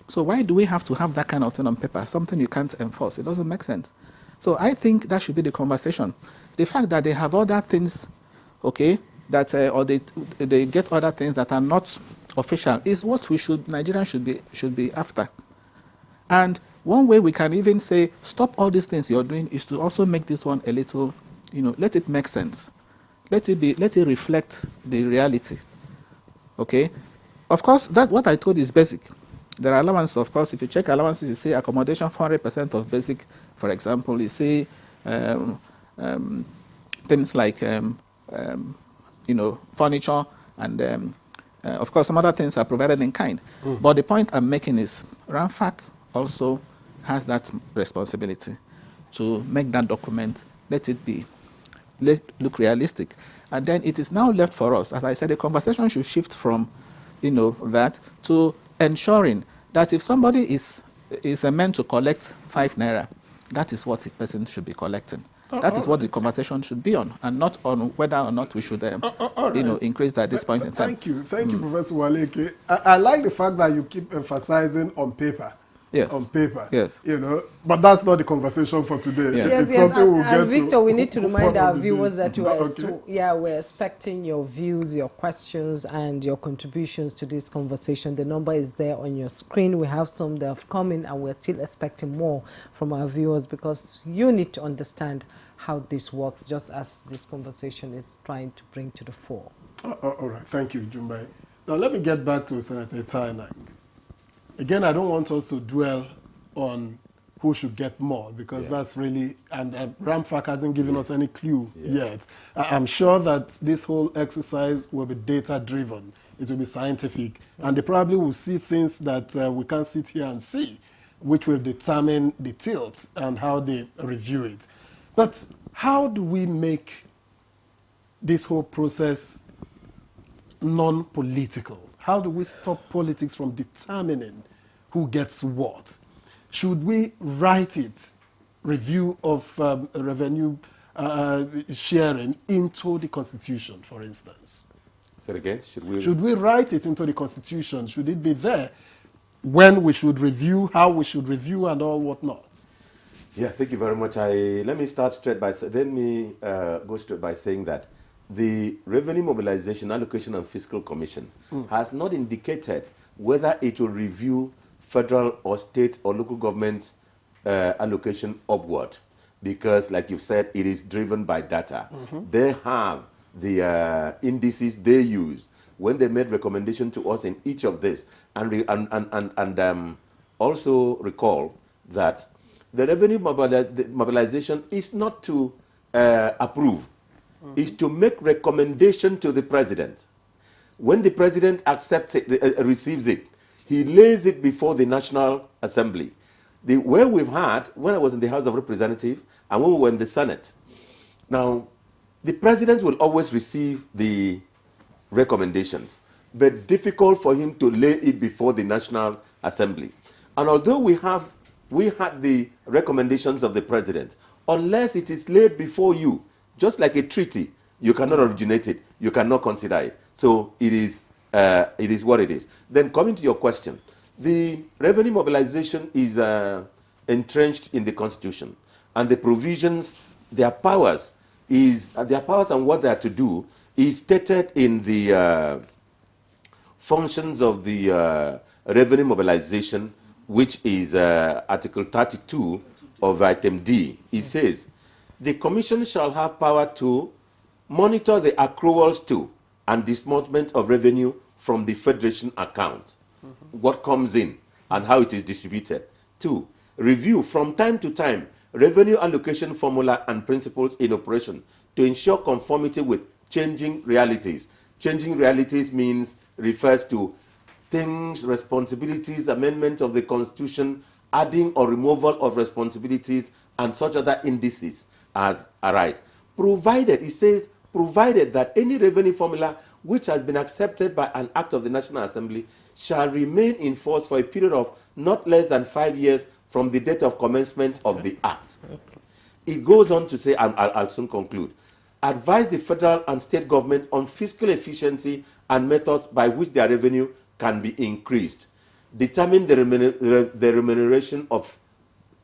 So why do we have to have that kind of thing on paper, something you can't enforce? It doesn't make sense. So I think that should be the conversation. The fact that they have other things, okay, that or they get other things that are not official is what Nigerians should be after. And one way we can even say, stop all these things you're doing is to also make this one a little, let it make sense. Let it reflect the reality. Okay? Of course, that's what I told is basic. There are allowances, of course. If you check allowances, you see accommodation 400% of basic, for example. You see things like, furniture and, of course, some other things are provided in kind. But the point I'm making is RAMFAC also has that responsibility to make that document, look realistic. And then it is now left for us. As I said, the conversation should shift from, that to ensuring that if somebody is meant to collect 5 naira, that is what the person should be collecting. That is what the conversation should be on, and not on whether or not we should, increase that at this point in time. Thank you, Professor Waleke. I like the fact that you keep emphasizing on paper. on paper. Yes. You know, but that's not the conversation for today. Yes. It's something we'll get Victor, to. we need to remind one our of the viewers days. that we're expecting your views, your questions, and your contributions to this conversation. The number is there on your screen. We have some that have come in, and we're still expecting more from our viewers because you need to understand how this works, just as this conversation is trying to bring to the fore. All right, thank you, Jumbai. Now let me get back to Senator Itai. Again, I don't want us to dwell on who should get more because that's really, and Ramfac hasn't given us any clue yet. I'm sure that this whole exercise will be data-driven. It will be scientific, and they probably will see things that we can't sit here and see, which will determine the tilt and how they review it. But how do we make this whole process non-political? How do we stop politics from determining who gets what? Should we write it, review of revenue sharing, into the Constitution, for instance? Say it again. Should we write it into the Constitution? Should it be there when we should review, how we should review, and all whatnot? Yeah, thank you very much. Let me start straight by go straight by saying that the Revenue Mobilization, Allocation and Fiscal Commission has not indicated whether it will review federal or state or local government allocation upward, because, like you've said, it is driven by data. They have the indices they use when they made recommendation to us in each of this, and also recall that the revenue mobilization is not to approve, is to make recommendation to the president. When the president accepts it, receives it, he lays it before the National Assembly. Where we've had, when I was in the House of Representatives and when we were in the Senate, now, the president will always receive the recommendations, but difficult for him to lay it before the National Assembly. And although we had the recommendations of the president, unless it is laid before you, just like a treaty, you cannot originate it, you cannot consider it. So it is what it is. Then coming to your question, the revenue mobilization is entrenched in the Constitution, and the provisions, their powers and what they are to do is stated in the functions of the revenue mobilization, which is Article 32 of Item D. It says, the Commission shall have power to monitor the accruals to and disbursement of revenue from the Federation account, what comes in and how it is distributed. 2, review from time to time revenue allocation formula and principles in operation to ensure conformity with changing realities. Changing realities refers to things, responsibilities, amendment of the Constitution, adding or removal of responsibilities, and such other indices as arise. Provided, it says, provided that any revenue formula which has been accepted by an act of the National Assembly shall remain in force for a period of not less than 5 years from the date of commencement of the act. It goes on to say, and I'll soon conclude, advise the federal and state government on fiscal efficiency and methods by which their revenue can be increased. Determine the remuneration of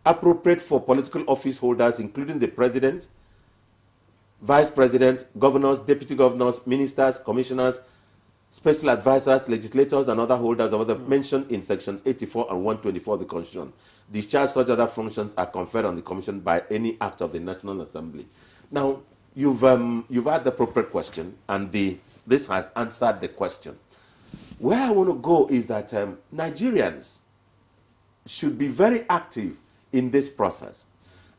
appropriate for political office holders, including the president, vice president, governors, deputy governors, ministers, commissioners, special advisors, legislators, and other holders of other mentioned in sections 84 and 124 of the Constitution. Discharge such other functions are conferred on the Commission by any act of the National Assembly. Now, you've had the appropriate question, and this has answered the question. Where I want to go is that Nigerians should be very active in this process.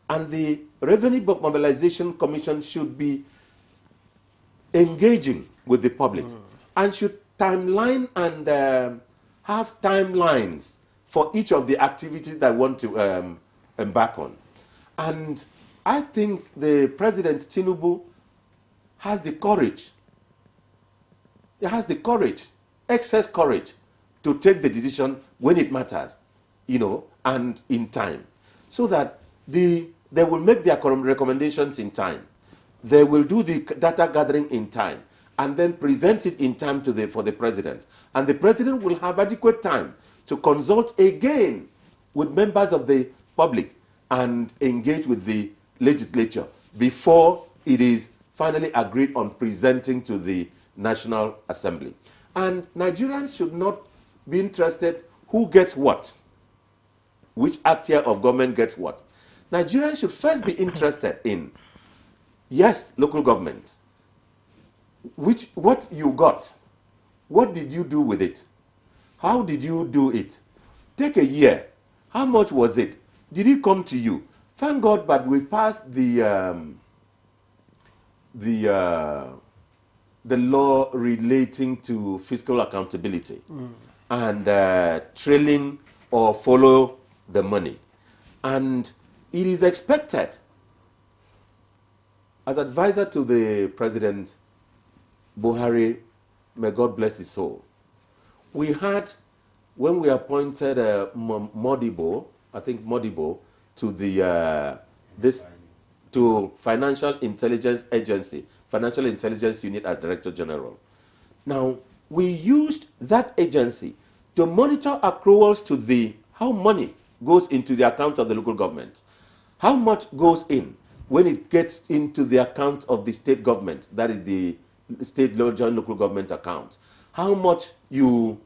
And the Revenue Mobilization Commission should be engaging with the public and should timeline and have timelines for each of the activities that want to embark on. And I think the President Tinubu has the courage. He has the courage, excess courage, to take the decision when it matters, and in time, so that they will make their recommendations in time. They will do the data gathering in time and then present it in time for the president. And the president will have adequate time to consult again with members of the public and engage with the legislature before it is finally agreed on presenting to the National Assembly. And Nigerians should not be interested who gets what, which tier of government gets what. Nigerians should first be interested in, yes, local government, what you got, what did you do with it, how did you do it, take a year, how much was it, did it come to you? Thank God, but we passed the law relating to fiscal accountability and trailing or follow the money. And it is expected, as advisor to the President Buhari, may God bless his soul, we had, when we appointed Modibo, I think Modibo, to the to Financial Intelligence Agency, Financial Intelligence Unit as Director General. Now, we used that agency to monitor accruals to the, how money goes into the account of the local government, how much goes in when it gets into the account of the state government, that is the state joint local government account, how much you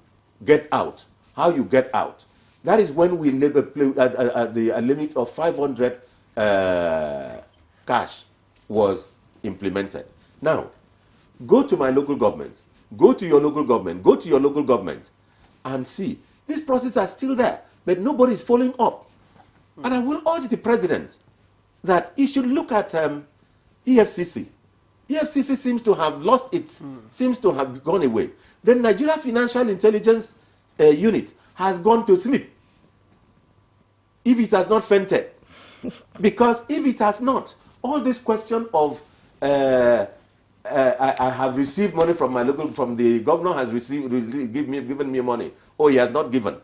get out, how you get out. That is when we at the limit of 500 cash was implemented. Now, go to my local government, go to your local government, go to your local government and see. These processes are still there, but nobody is following up. And I will urge the president that he should look at EFCC. EFCC seems to have lost its, seems to have gone away. The Nigeria Financial Intelligence Unit has gone to sleep if it has not fainted. Because if it has not, all this question of I have received money from my local, from the governor has given me money. Oh, he has not given.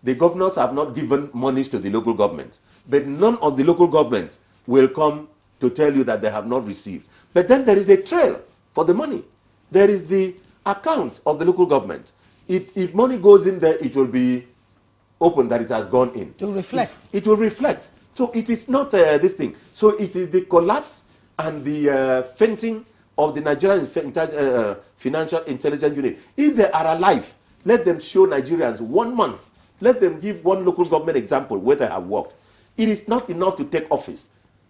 The governors have not given monies to the local government. But none of the local governments will come to tell you that they have not received. But then there is a trail for the money. There is the account of the local government. If money goes in there, it will be open that it has gone in. To reflect. It will reflect. So it is not this thing. So it is the collapse and the fainting of the Nigerian Financial Intelligence Unit. If they are alive, let them show Nigerians 1 month. Let them give one local government example where they have worked. It is not enough to take office.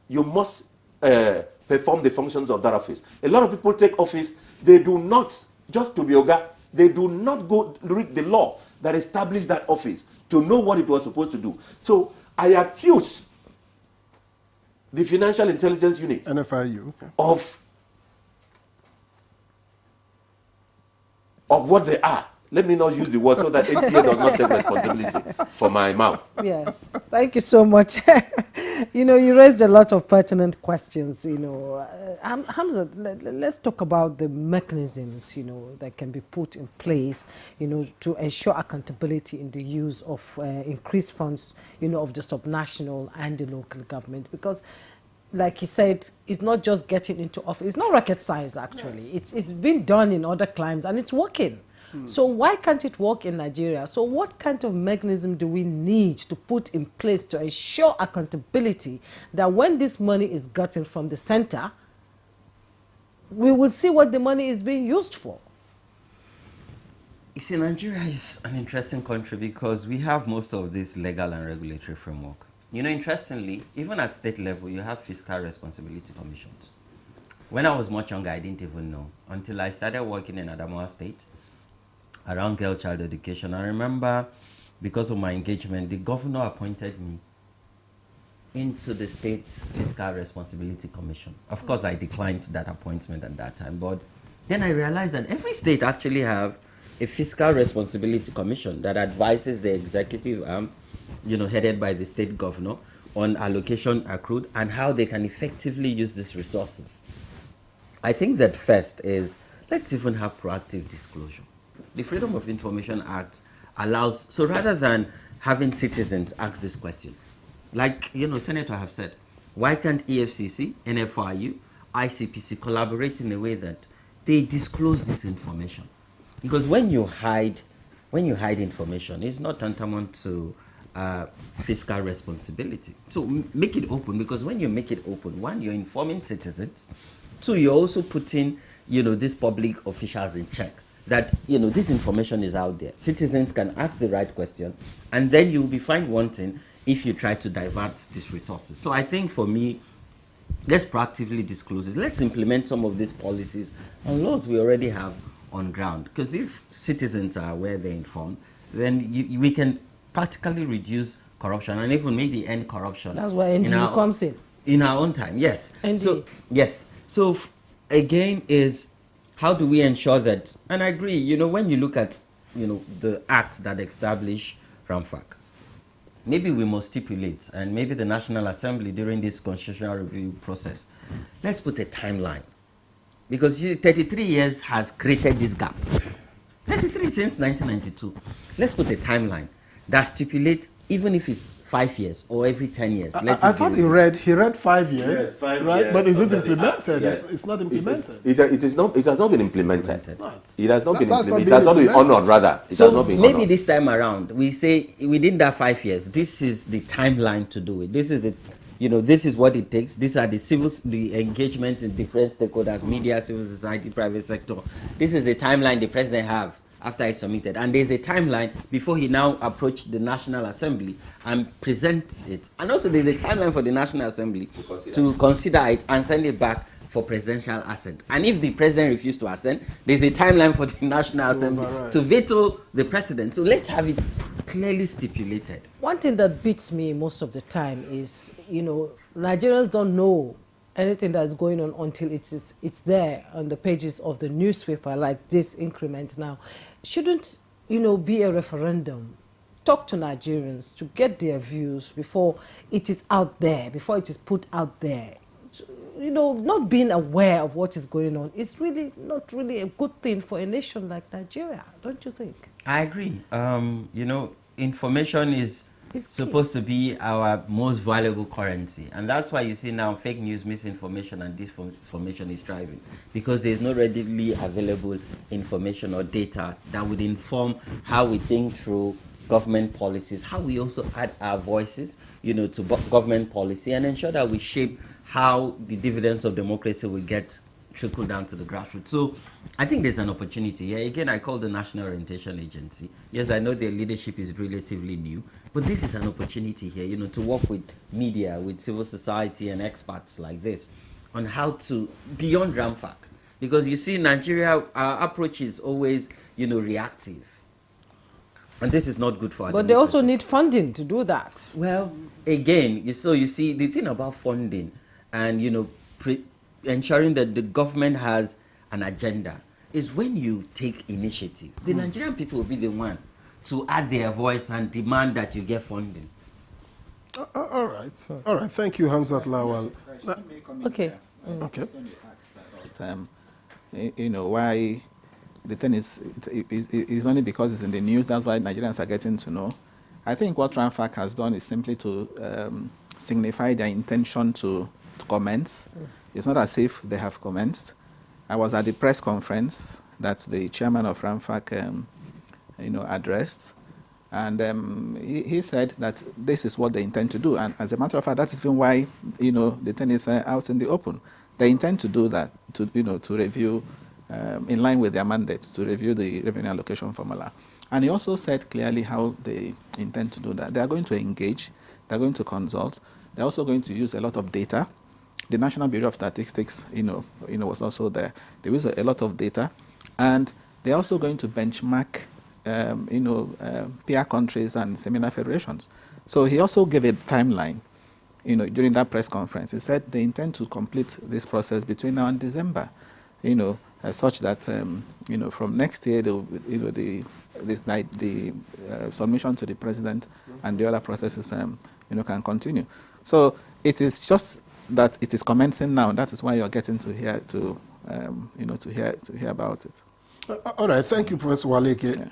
You must perform the functions of that office. A lot of people take office, they do not, just to be Oga, they do not go read the law that established that office to know what it was supposed to do. So I accuse the Financial Intelligence Unit NFIU of what they are. Let me not use the word so that NTA does not take responsibility for my mouth. Yes, thank you so much. You raised a lot of pertinent questions, Hamza, let's talk about the mechanisms, that can be put in place, to ensure accountability in the use of increased funds, of the subnational and the local government. Because, like he said, it's not just getting into office. It's not rocket science, actually. Yes. It's been done in other climes and it's working. So why can't it work in Nigeria? So what kind of mechanism do we need to put in place to ensure accountability that when this money is gotten from the center, we will see what the money is being used for? You see, Nigeria is an interesting country because we have most of this legal and regulatory framework. Interestingly, even at state level, you have fiscal responsibility commissions. When I was much younger, I didn't even know until I started working in Adamawa State around girl child education. I remember, because of my engagement, the governor appointed me into the State Fiscal Responsibility Commission. Of course, I declined that appointment at that time, but then I realized that every state actually have a Fiscal Responsibility Commission that advises the executive arm, headed by the state governor, on allocation accrued and how they can effectively use these resources. I think that first is, let's even have proactive disclosure. The Freedom of Information Act allows, so rather than having citizens ask this question, like, Senator have said, why can't EFCC, NFIU, ICPC collaborate in a way that they disclose this information? Because when you hide information, it's not tantamount to fiscal responsibility. So make it open, because when you make it open, one, you're informing citizens. Two, you're also putting, these public officials in check that, this information is out there. Citizens can ask the right question, and then you'll be found wanting if you try to divert these resources. So I think for me, let's proactively disclose it. Let's implement some of these policies and laws we already have on ground. Because if citizens are aware, they're informed, then we can practically reduce corruption and even maybe end corruption. That's why NDU comes in. In our own time, yes. Indeed. So, yes. So, again, is how do we ensure that, and I agree, when you look at, the act that established RAMFAC, maybe we must stipulate, and maybe the National Assembly during this constitutional review process, let's put a timeline. Because 33 years has created this gap. 33 since 1992. Let's put a timeline that stipulates, even if it's 5 years or every 10 years. I thought he read 5 years, yes, 5 right? years, But is it implemented? Yes. It's not implemented. It has not been implemented. It's not. It has not been That's implemented. not It has not been implemented. honored, rather. It has So not been maybe honored. this time around, we say within that 5 years, this is the timeline to do it. This is the, this is what it takes. These are the engagement in different stakeholders, media, civil society, private sector. This is the timeline the president have after he submitted. And there's a timeline before he now approached the National Assembly and presents it. And also there's a timeline for the National Assembly to consider it and send it back for presidential assent. And if the president refuses to assent, there's a timeline for the National Assembly to veto the president. So let's have it clearly stipulated. One thing that beats me most of the time is, Nigerians don't know anything that's going on until it's there on the pages of the newspaper, like this increment now. Shouldn't, be a referendum? Talk to Nigerians to get their views before it is out there, before it is put out there. Not being aware of what is going on is really not really a good thing for a nation like Nigeria, don't you think? I agree. Information is supposed to be our most valuable currency. And that's why you see now fake news, misinformation, and disinformation is thriving. Because there's no readily available information or data that would inform how we think through government policies, how we also add our voices, to government policy and ensure that we shape how the dividends of democracy will get trickle down to the grassroots. So I think there's an opportunity here. Again, I call the National Orientation Agency. Yes, I know their leadership is relatively new, but this is an opportunity here, to work with media, with civil society and experts like this on how to, beyond RAMFAC. Because you see, Nigeria, our approach is always, reactive. And this is not good for our But democracy. they also need funding to do that. Well, again, you see, the thing about funding and, ensuring that the government has an agenda is when you take initiative. The Nigerian people will be the one to add their voice and demand that you get funding. All right. Thank you, Hamzat Lawal. Okay. Okay. Why the thing is only because it's in the news, that's why Nigerians are getting to know. I think what RAMFAC has done is simply to signify their intention to commence. It's not as if they have commenced. I was at the press conference that the chairman of RAMFAC addressed, and he said that this is what they intend to do. And as a matter of fact, that is even why the thing is out in the open. They intend to do that to review, in line with their mandate, to review the revenue allocation formula. And he also said clearly how they intend to do that. They are going to engage. They are going to consult. They're also going to use a lot of data. The National Bureau of Statistics, was also there. They use a lot of data, and they're also going to benchmark, peer countries and seminar federations. So he also gave a timeline, during that press conference. He said they intend to complete this process between now and December, such that, from next year, the submission to the president and the other processes, can continue. So it is just that it is commencing now. That is why you are getting to hear to hear about it. All right, thank you, Professor Waleke. Yeah.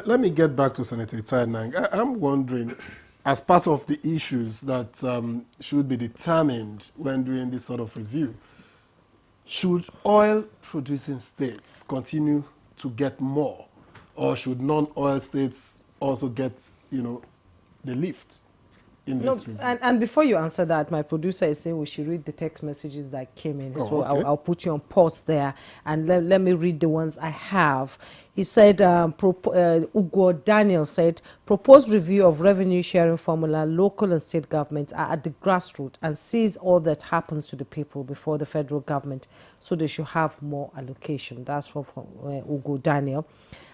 Let me get back to Senator Itai Nang. I'm wondering, as part of the issues that should be determined when doing this sort of review, should oil-producing states continue to get more, or should non-oil states also get, the lift in No, this review. and before you answer that, my producer is saying we should read the text messages that came in. Oh, so okay. I'll put you on pause there, and let me read the ones I have. He said, Ugo Daniel said, proposed review of revenue sharing formula, local and state governments are at the grassroots and sees all that happens to the people before the federal government, so they should have more allocation. That's from Ugo Daniel.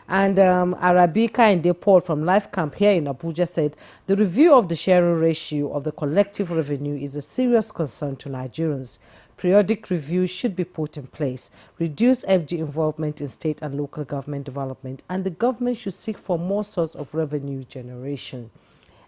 And Arabika and Paul from Life Camp here in Abuja said, the review of the sharing ratio of the collective revenue is a serious concern to Nigerians. Periodic reviews should be put in place, reduce FG involvement in state and local government development, and the government should seek for more source of revenue generation.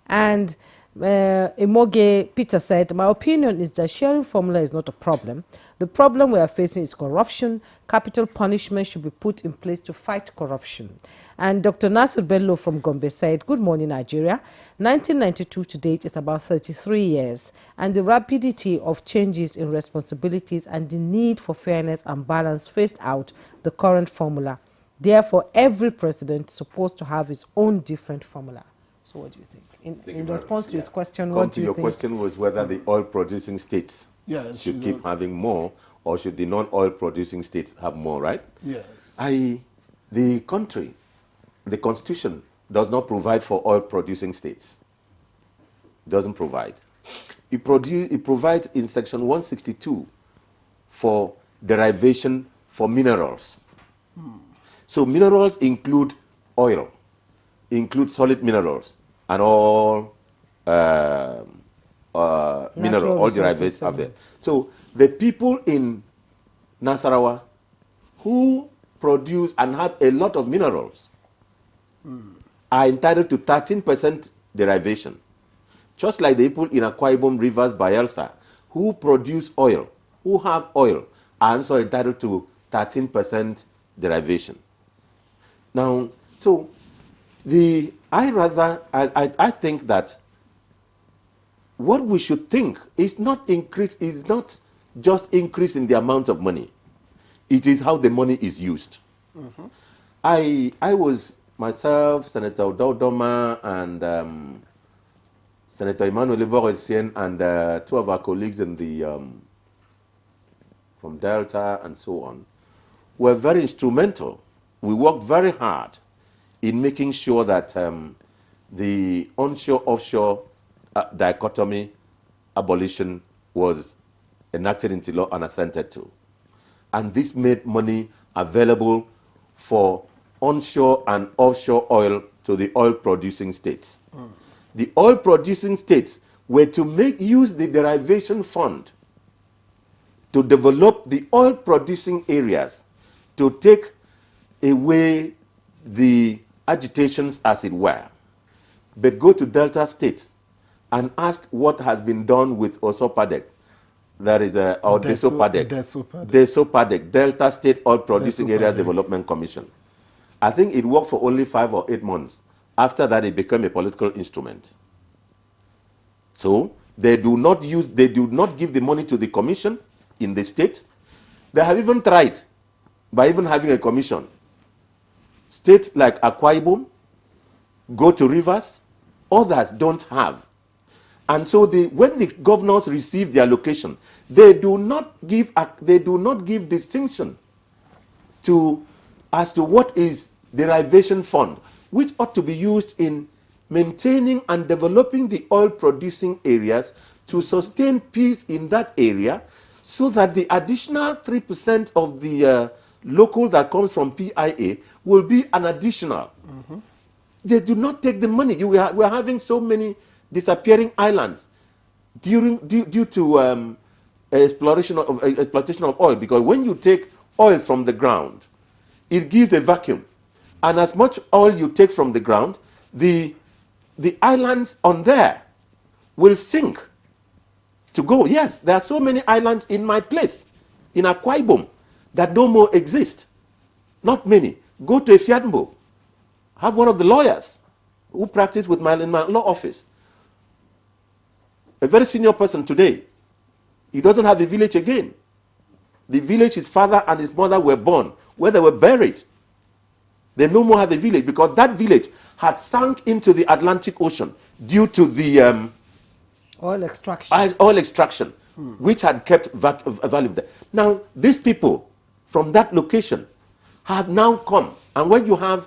And Imoge Peter said, my opinion is that sharing formula is not a problem. The problem we are facing is corruption. Capital punishment should be put in place to fight corruption. And Dr. Nasir Bello from Gombe said, good morning, Nigeria. 1992 to date is about 33 years, and the rapidity of changes in responsibilities and the need for fairness and balance phased out the current formula. Therefore, every president is supposed to have his own different formula. So what do you think? In response to his question, what do you think? Your question was whether the oil-producing states should keep having more, or should the non-oil producing states have more, right? Yes. The country, the constitution does not provide for oil-producing states. It doesn't provide. It provides in section 162 for derivation for minerals. So minerals include oil, include solid minerals, and all mineral, all derivatives of it. So the people in Nasarawa who produce and have a lot of minerals are entitled to 13% derivation. Just like the people in Akwa Ibom, Rivers, Bayelsa, who produce oil, who have oil, are also entitled to 13% derivation. Now, so I think that what we should think is not just increase in the amount of money. It is how the money is used. I was myself, Senator Ododoma, and Senator Emmanuel Iborosien, and two of our colleagues in the from Delta and so on, were very instrumental. We worked very hard in making sure that the onshore-offshore dichotomy abolition was enacted into law and assented to. And this made money available for onshore and offshore oil to the oil-producing states. The oil-producing states were to use the derivation fund to develop the oil-producing areas, to take away the agitations, as it were. But go to Delta states and ask what has been done with Osopadek. That is or Desopadek, Delta State Oil Producing Area Development Commission. I think it worked for only 5 or 8 months. After that, it became a political instrument. So they do not give the money to the commission in the state. They have even tried by even having a commission. States like Akwa Ibom go to Rivers, others don't have. And so when the governors receive their allocation, they do not give distinction as to what is derivation fund, which ought to be used in maintaining and developing the oil-producing areas to sustain peace in that area, so that the additional 3% of the local that comes from PIA will be an additional. They do not take the money. We are having so many disappearing islands due to exploitation of oil, because when you take oil from the ground, it gives a vacuum. And as much oil you take from the ground, the islands on there will sink to go. Yes, there are so many islands in my place, in Akwa Ibom, that no more exist. Not many. Go to Efiadimbo. Have one of the lawyers who practice in my law office. A very senior person today. He doesn't have a village again. The village his father and his mother were born, where they were buried. They no more have a village because that village had sunk into the Atlantic Ocean due to the oil extraction. Which had kept value there. Now, these people from that location have now come, and when you have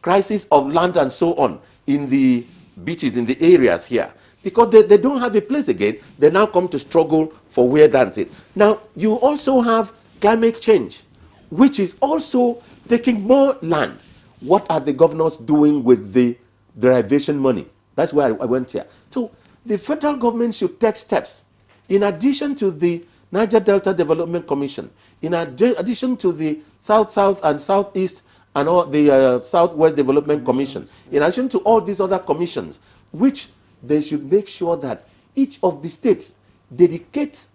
crisis of land and so on in the beaches, in the areas here, because they don't have a place again, they now come to struggle for where that's it. Now, you also have climate change, which is also taking more land. What are the governors doing with the derivation money? That's why I went here. So the federal government should take steps. In addition to the Niger Delta Development Commission, in addition to the South-South and Southeast and all the Southwest Development Commissions, in addition to all these other commissions, which they should make sure that each of the states dedicates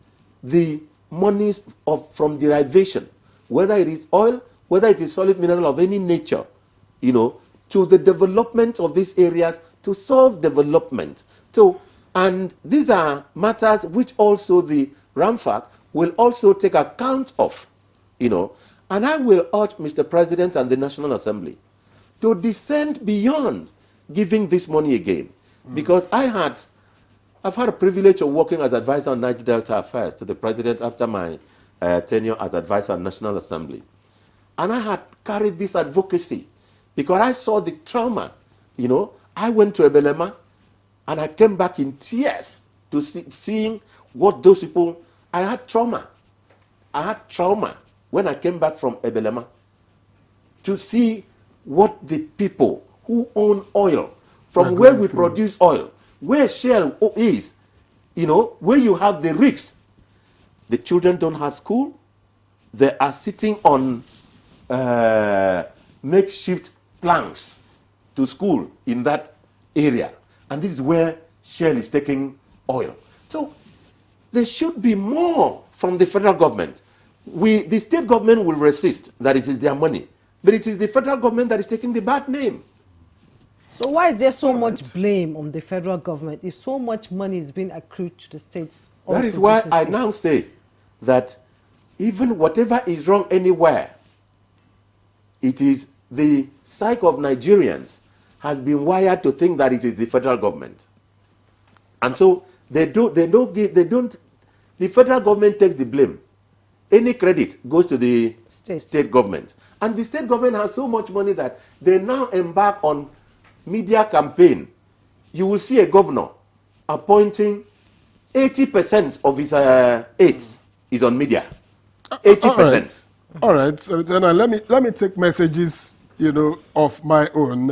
the monies from derivation, whether it is oil, whether it is solid mineral of any nature, to the development of these areas to solve development. So, and these are matters which also the RAMFAC will also take account of, and I will urge Mr. President and the National Assembly to descend beyond giving this money again. Because I've had a privilege of working as advisor on Niger Delta Affairs to the President after my tenure as advisor on National Assembly. And I had carried this advocacy because I saw the trauma. I went to Ebelema, and I came back in tears to seeing what those people, I had trauma. I had trauma when I came back from Ebelema to see what the people who own oil, from where we produce oil, where Shell is, where you have the risks. The children don't have school. They are sitting on makeshift planks to school in that area. And this is where Shell is taking oil. So there should be more from the federal government. The state government will resist that it is their money, but it is the federal government that is taking the bad name. So why is there so much blame on the federal government if so much money is being accrued to the states? That is why I now say that even whatever is wrong anywhere, it is the psyche of Nigerians has been wired to think that it is the federal government. And so the federal government takes the blame. Any credit goes to the state government. And the state government has so much money that they now embark on media campaign. You will see a governor appointing 80% of his aides is on media. 80%. All right. So let me take messages, of my own.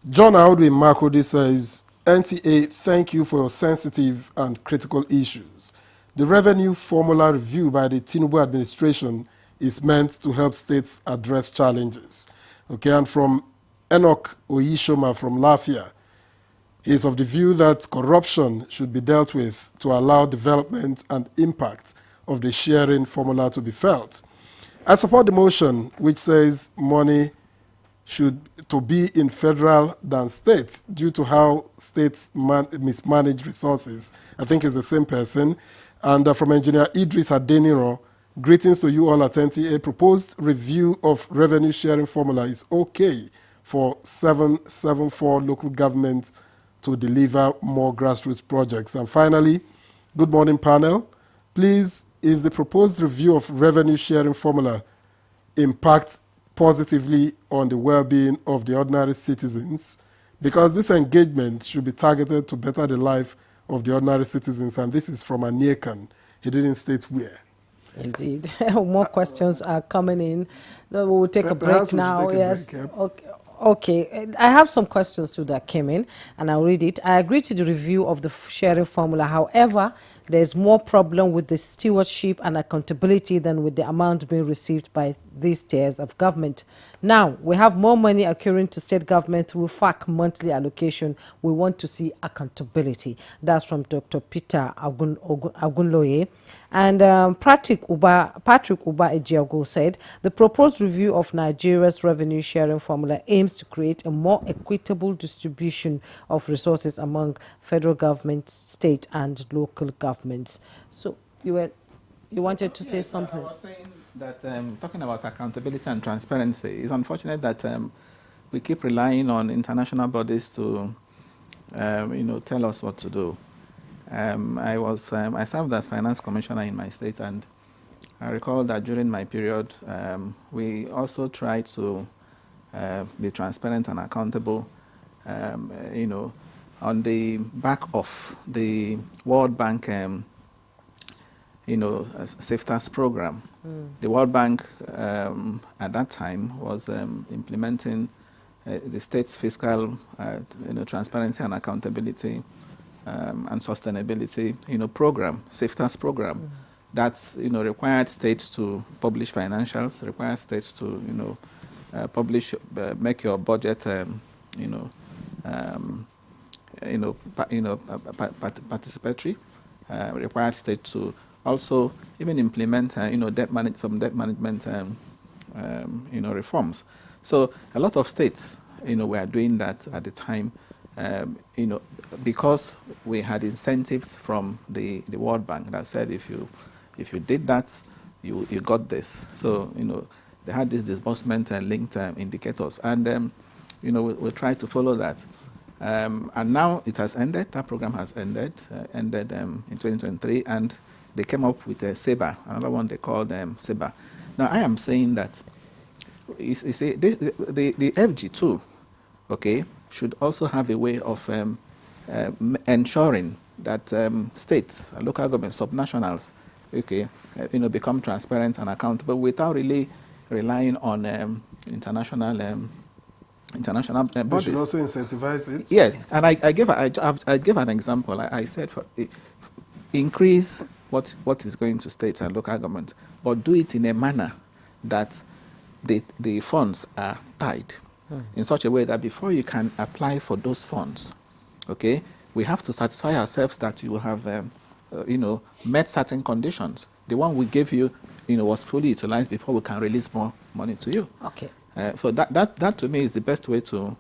John Audwin Makodi says, NTA, thank you for your sensitive and critical issues. The revenue formula review by the Tinubu administration is meant to help states address challenges. Okay, and from Enoch Oyishoma from Lafia, he is of the view that corruption should be dealt with to allow development and impact of the sharing formula to be felt. I support the motion which says money should to be in federal than state due to how states mismanage resources. I think it's the same person. And from Engineer Idris Adeniro, greetings to you all at NTA. A proposed review of revenue sharing formula is okay for 774 local government to deliver more grassroots projects. And finally, good morning panel. Please, is the proposed review of revenue sharing formula impact positively on the well-being of the ordinary citizens? Because this engagement should be targeted to better the life of the ordinary citizens, and this is from Aniekan. He didn't state where. Indeed. More questions are coming in. We'll take a break now. Yes. Okay. I have some questions too that came in, and I'll read it. I agree to the review of the sharing formula. However, there's more problem with the stewardship and accountability than with the amount being received by these tiers of government. Now, we have more money occurring to state government through FAC monthly allocation. We want to see accountability. That's from Dr. Peter Agunloye. And Patrick Uba Ejiago said, the proposed review of Nigeria's revenue sharing formula aims to create a more equitable distribution of resources among federal government, state and local governments. So you wanted to say something? I was saying that talking about accountability and transparency, it's unfortunate that we keep relying on international bodies to, tell us what to do. I served as finance commissioner in my state, and I recall that during my period, we also tried to be transparent and accountable, on the back of the World Bank, SafeTAS program. The World Bank at that time was implementing the state's fiscal, transparency and accountability and sustainability, program, SafeTAS program. That's, required states to publish financials, required states to, publish, make your budget, participatory, required states to also even implement, some debt management, reforms. So a lot of states, were doing that at the time, because we had incentives from the World Bank that said if you did that, you got this. So they had this disbursement linked indicators, and we tried to follow that. And now it has ended. That program has ended in 2023, and they came up with a SEBA, another one they called SEBA. Now I am saying that you see the FG2, okay, should also have a way of ensuring that states, local governments, subnationals, okay, become transparent and accountable without really relying on international bodies. They should also incentivize it. Yes, and I gave an example. I said increase what is going to states and local governments, but do it in a manner that the funds are tied in such a way that before you can apply for those funds, okay, we have to satisfy ourselves that you will have, met certain conditions. The one we gave you, was fully utilized before we can release more money to you. Okay. So that to me is the best way to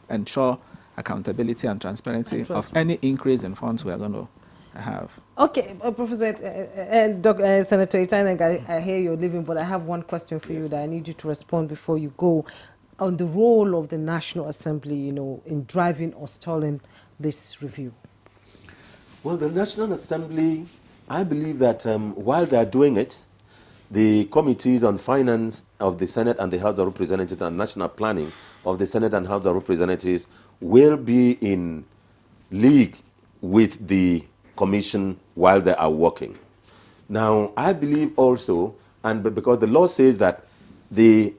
ensure accountability and transparency of any increase in funds we are going to have. Okay, Professor Senator Itaneng, I hear you're leaving, but I have one question for you that I need you to respond before you go on the role of the National Assembly, in driving or stalling this review. Well, the National Assembly, I believe that while they are doing it, the committees on finance of the Senate and the House of Representatives and national planning of the Senate and House of Representatives will be in league with the commission while they are working. Now, I believe also, and because the law says that the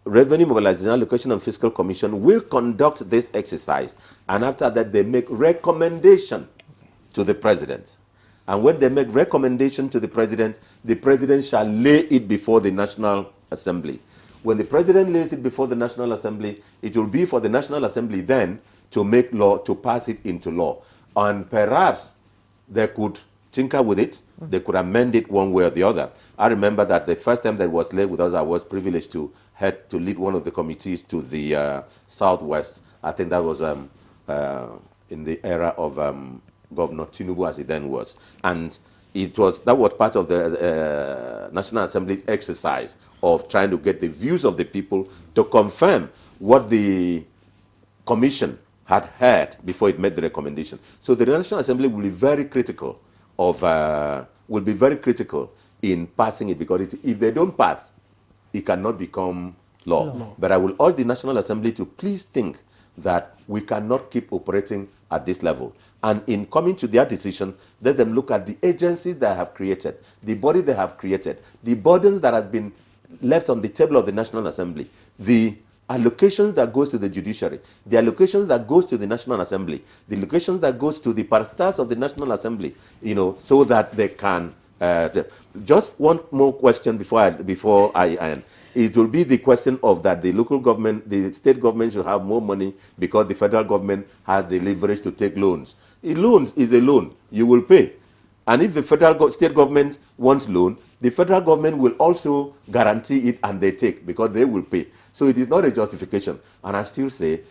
Revenue Mobilization, Allocation and Fiscal Commission will conduct this exercise, and after that they make recommendation to the President. And when they make recommendation to the President shall lay it before the National Assembly. When the President lays it before the National Assembly, it will be for the National Assembly then to make law, to pass it into law. And perhaps they could tinker with it, they could amend it one way or the other. I remember that the first time that was laid with us, I was privileged to lead one of the committees to the Southwest. I think that was in the era of Governor Tinubu, as it then was. And that was part of the National Assembly's exercise of trying to get the views of the people to confirm what the commission had heard before it made the recommendation. So the National Assembly will be very critical in passing it, because if they don't pass, it cannot become law. But I will urge the National Assembly to please think that we cannot keep operating at this level. And in coming to their decision, let them look at the agencies that have created, the body they have created, the burdens that have been left on the table of the National Assembly, the allocations that goes to the judiciary, the allocations that goes to the National Assembly, the allocations that goes to the parastatals of the National Assembly, so that they can. Just one more question before I end. It will be the question of that the local government, the state government should have more money because the federal government has the leverage to take loans. A loan is a loan. You will pay. And if the state government wants loan, the federal government will also guarantee it and they take because they will pay. So it is not a justification. And I still say,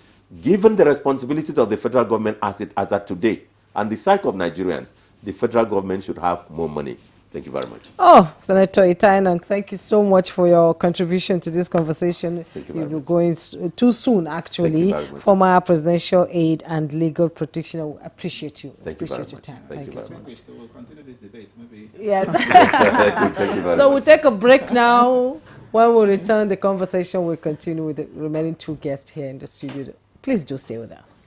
given the responsibilities of the federal government as at today and the psyche of Nigerians, the federal government should have more money Thank you very much. Oh, Senator Itainang, thank you so much for your contribution to this conversation. Thank you You'll very be going too soon, actually. Former presidential aid and legal protection. I appreciate you. Thank you very appreciate your much. time. Thank you so very much. much. We'll continue this debate, maybe. Yes. Thank you very So much. we'll take a break now. When we return, the conversation will continue with the remaining two guests here in the studio. Please do stay with us.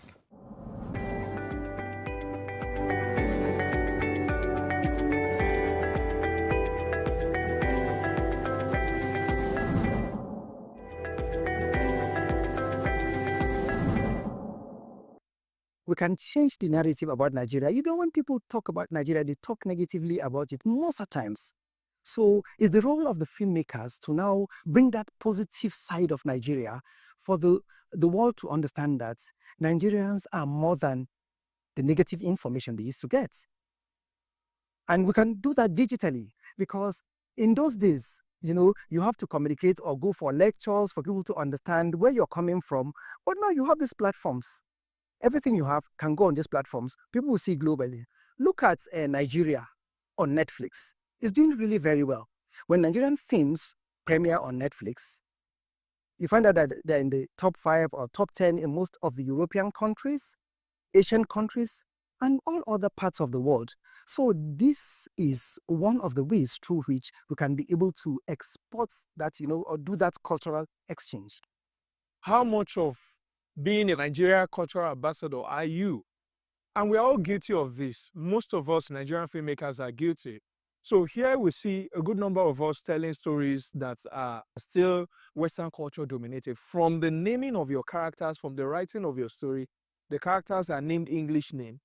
We can change the narrative about Nigeria. You know, when people talk about Nigeria, they talk negatively about it most of the times. So it's the role of the filmmakers to now bring that positive side of Nigeria for the world to understand that Nigerians are more than the negative information they used to get. And we can do that digitally, because in those days, you know, you have to communicate or go for lectures for people to understand where you're coming from. But now you have these platforms. Everything you have can go on these platforms. People will see globally. Look at Nigeria on Netflix. It's doing really very well. When Nigerian films premiere on Netflix, you find out that they're in the top 5 or top 10 in most of the European countries, Asian countries, and all other parts of the world. So this is one of the ways through which we can be able to export that, you know, or do that cultural exchange. How much of being a Nigeria cultural ambassador are you? And we're all guilty of this. Most of us Nigerian filmmakers are guilty. So here we see a good number of us telling stories that are still Western culture dominated. From the naming of your characters, from the writing of your story, the characters are named English names.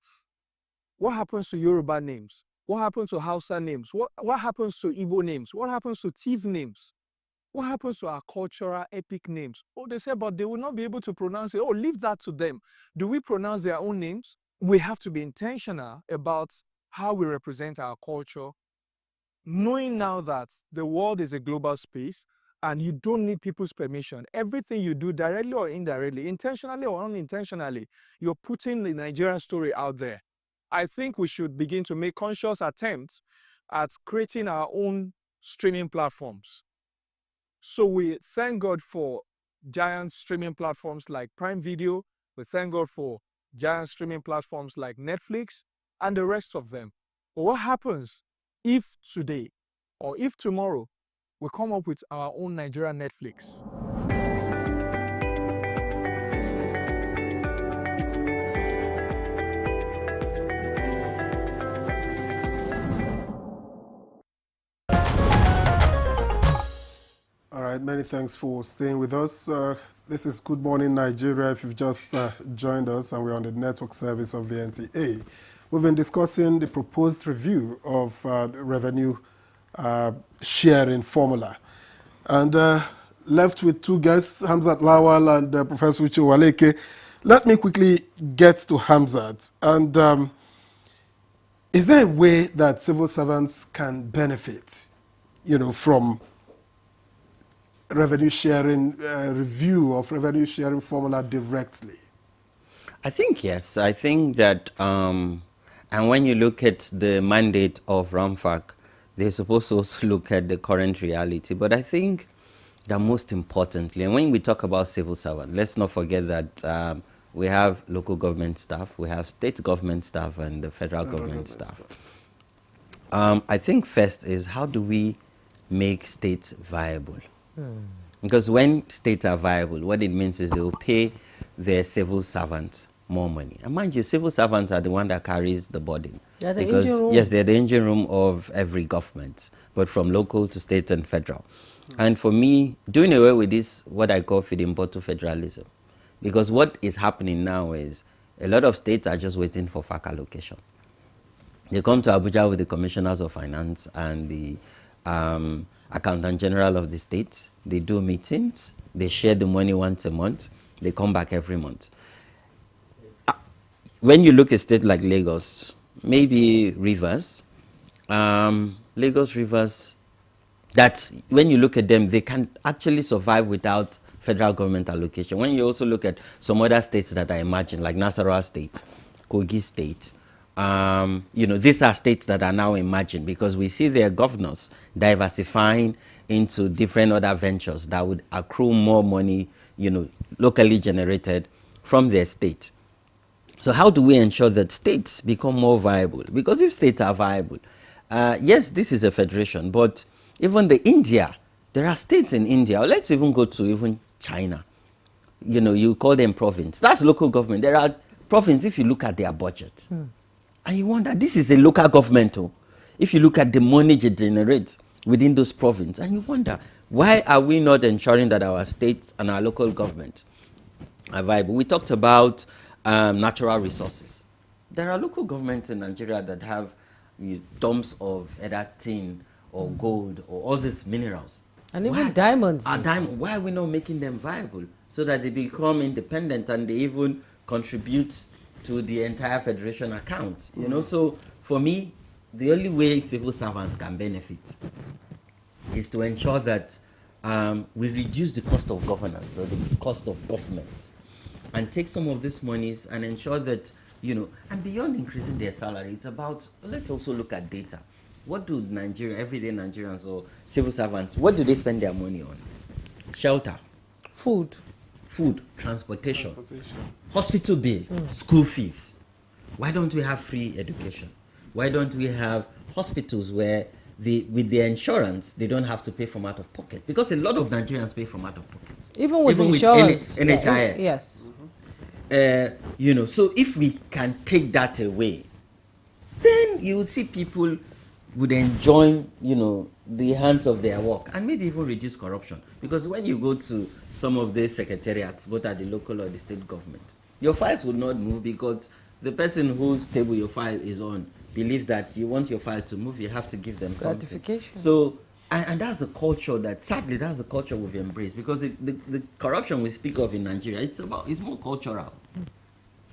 What happens to Yoruba names? What happens to Hausa names? What happens to Igbo names? What happens to Tiv names? What happens to our cultural epic names? Oh, they say, but they will not be able to pronounce it. Oh, leave that to them. Do we pronounce their own names? We have to be intentional about how we represent our culture, knowing now that the world is a global space and you don't need people's permission. Everything you do, directly or indirectly, intentionally or unintentionally, you're putting the Nigerian story out there. I think we should begin to make conscious attempts at creating our own streaming platforms. So we thank God for giant streaming platforms like Prime Video. We thank God for giant streaming platforms like Netflix and the rest of them. But what happens if today or if tomorrow we come up with our own Nigerian Netflix? All right, many thanks for staying with us. This is Good Morning Nigeria. If you've just joined us, and we're on the network service of the NTA. We've been discussing the proposed review of the revenue sharing formula. And left with two guests, Hamzat Lawal and Professor Uche Waleke. Let me quickly get to Hamzat. And is there a way that civil servants can benefit, you know, from revenue sharing, review of revenue sharing formula directly? I think yes. I think that, and when you look at the mandate of RAMFAC, they're supposed to also look at the current reality. But I think that most importantly, and when we talk about civil servant, let's not forget that we have local government staff, we have state government staff, and the federal government staff. I think first is, how do we make states viable? Because when states are viable, what it means is they will pay their civil servants more money. And mind you, civil servants are the one that carries the burden. They're the because, engine room. yes, they're the engine room of every government, but from local to state and federal. And for me, doing away with this, what I call feeding bottle federalism. Because what is happening now is a lot of states are just waiting for FAC allocation. They come to Abuja with the commissioners of finance and the accountant general of the state. They do meetings. They share the money once a month. They come back every month. When you look at states like Lagos, maybe Rivers, Lagos, Rivers, that when you look at them, they can actually survive without federal government allocation. When you also look at some other states that I imagine, like Nasarawa State, Kogi State, these are states that are now emerging because we see their governors diversifying into different other ventures that would accrue more money, locally generated from their state. So how do we ensure that states become more viable? Because if states are viable, yes, this is a federation, but even there are states in India, or let's even go to even China. You call them province. That's local government. There are provinces if you look at their budget. And you wonder, this is a local government. If you look at the money it generates within those provinces, and you wonder, why are we not ensuring that our states and our local government are viable? We talked about natural resources. There are local governments in Nigeria that have dumps of either tin or gold or all these minerals. And even diamonds. Why are we not making them viable so that they become independent and they even contribute to the entire federation account? So for me, the only way civil servants can benefit is to ensure that we reduce the cost of governance or the cost of government, and take some of these monies and ensure that, and beyond increasing their salary, it's about, let's also look at data. What do everyday Nigerians or civil servants, what do they spend their money on? Shelter. Food, transportation. Hospital bill, school fees. Why don't we have free education? Why don't we have hospitals where with their insurance, they don't have to pay from out of pocket? Because a lot of Nigerians pay from out of pocket. Even with insurance. NHIS. Yes. So if we can take that away, then you will see people would enjoy, the hands of their work, and maybe even reduce corruption. Because when you go to some of these secretariats, both at the local or the state government, your files will not move because the person whose table your file is on believes that you want your file to move, you have to give them something. Certification. So, and that's the culture sadly, that's the culture we've embraced, because the corruption we speak of in Nigeria, it's more cultural.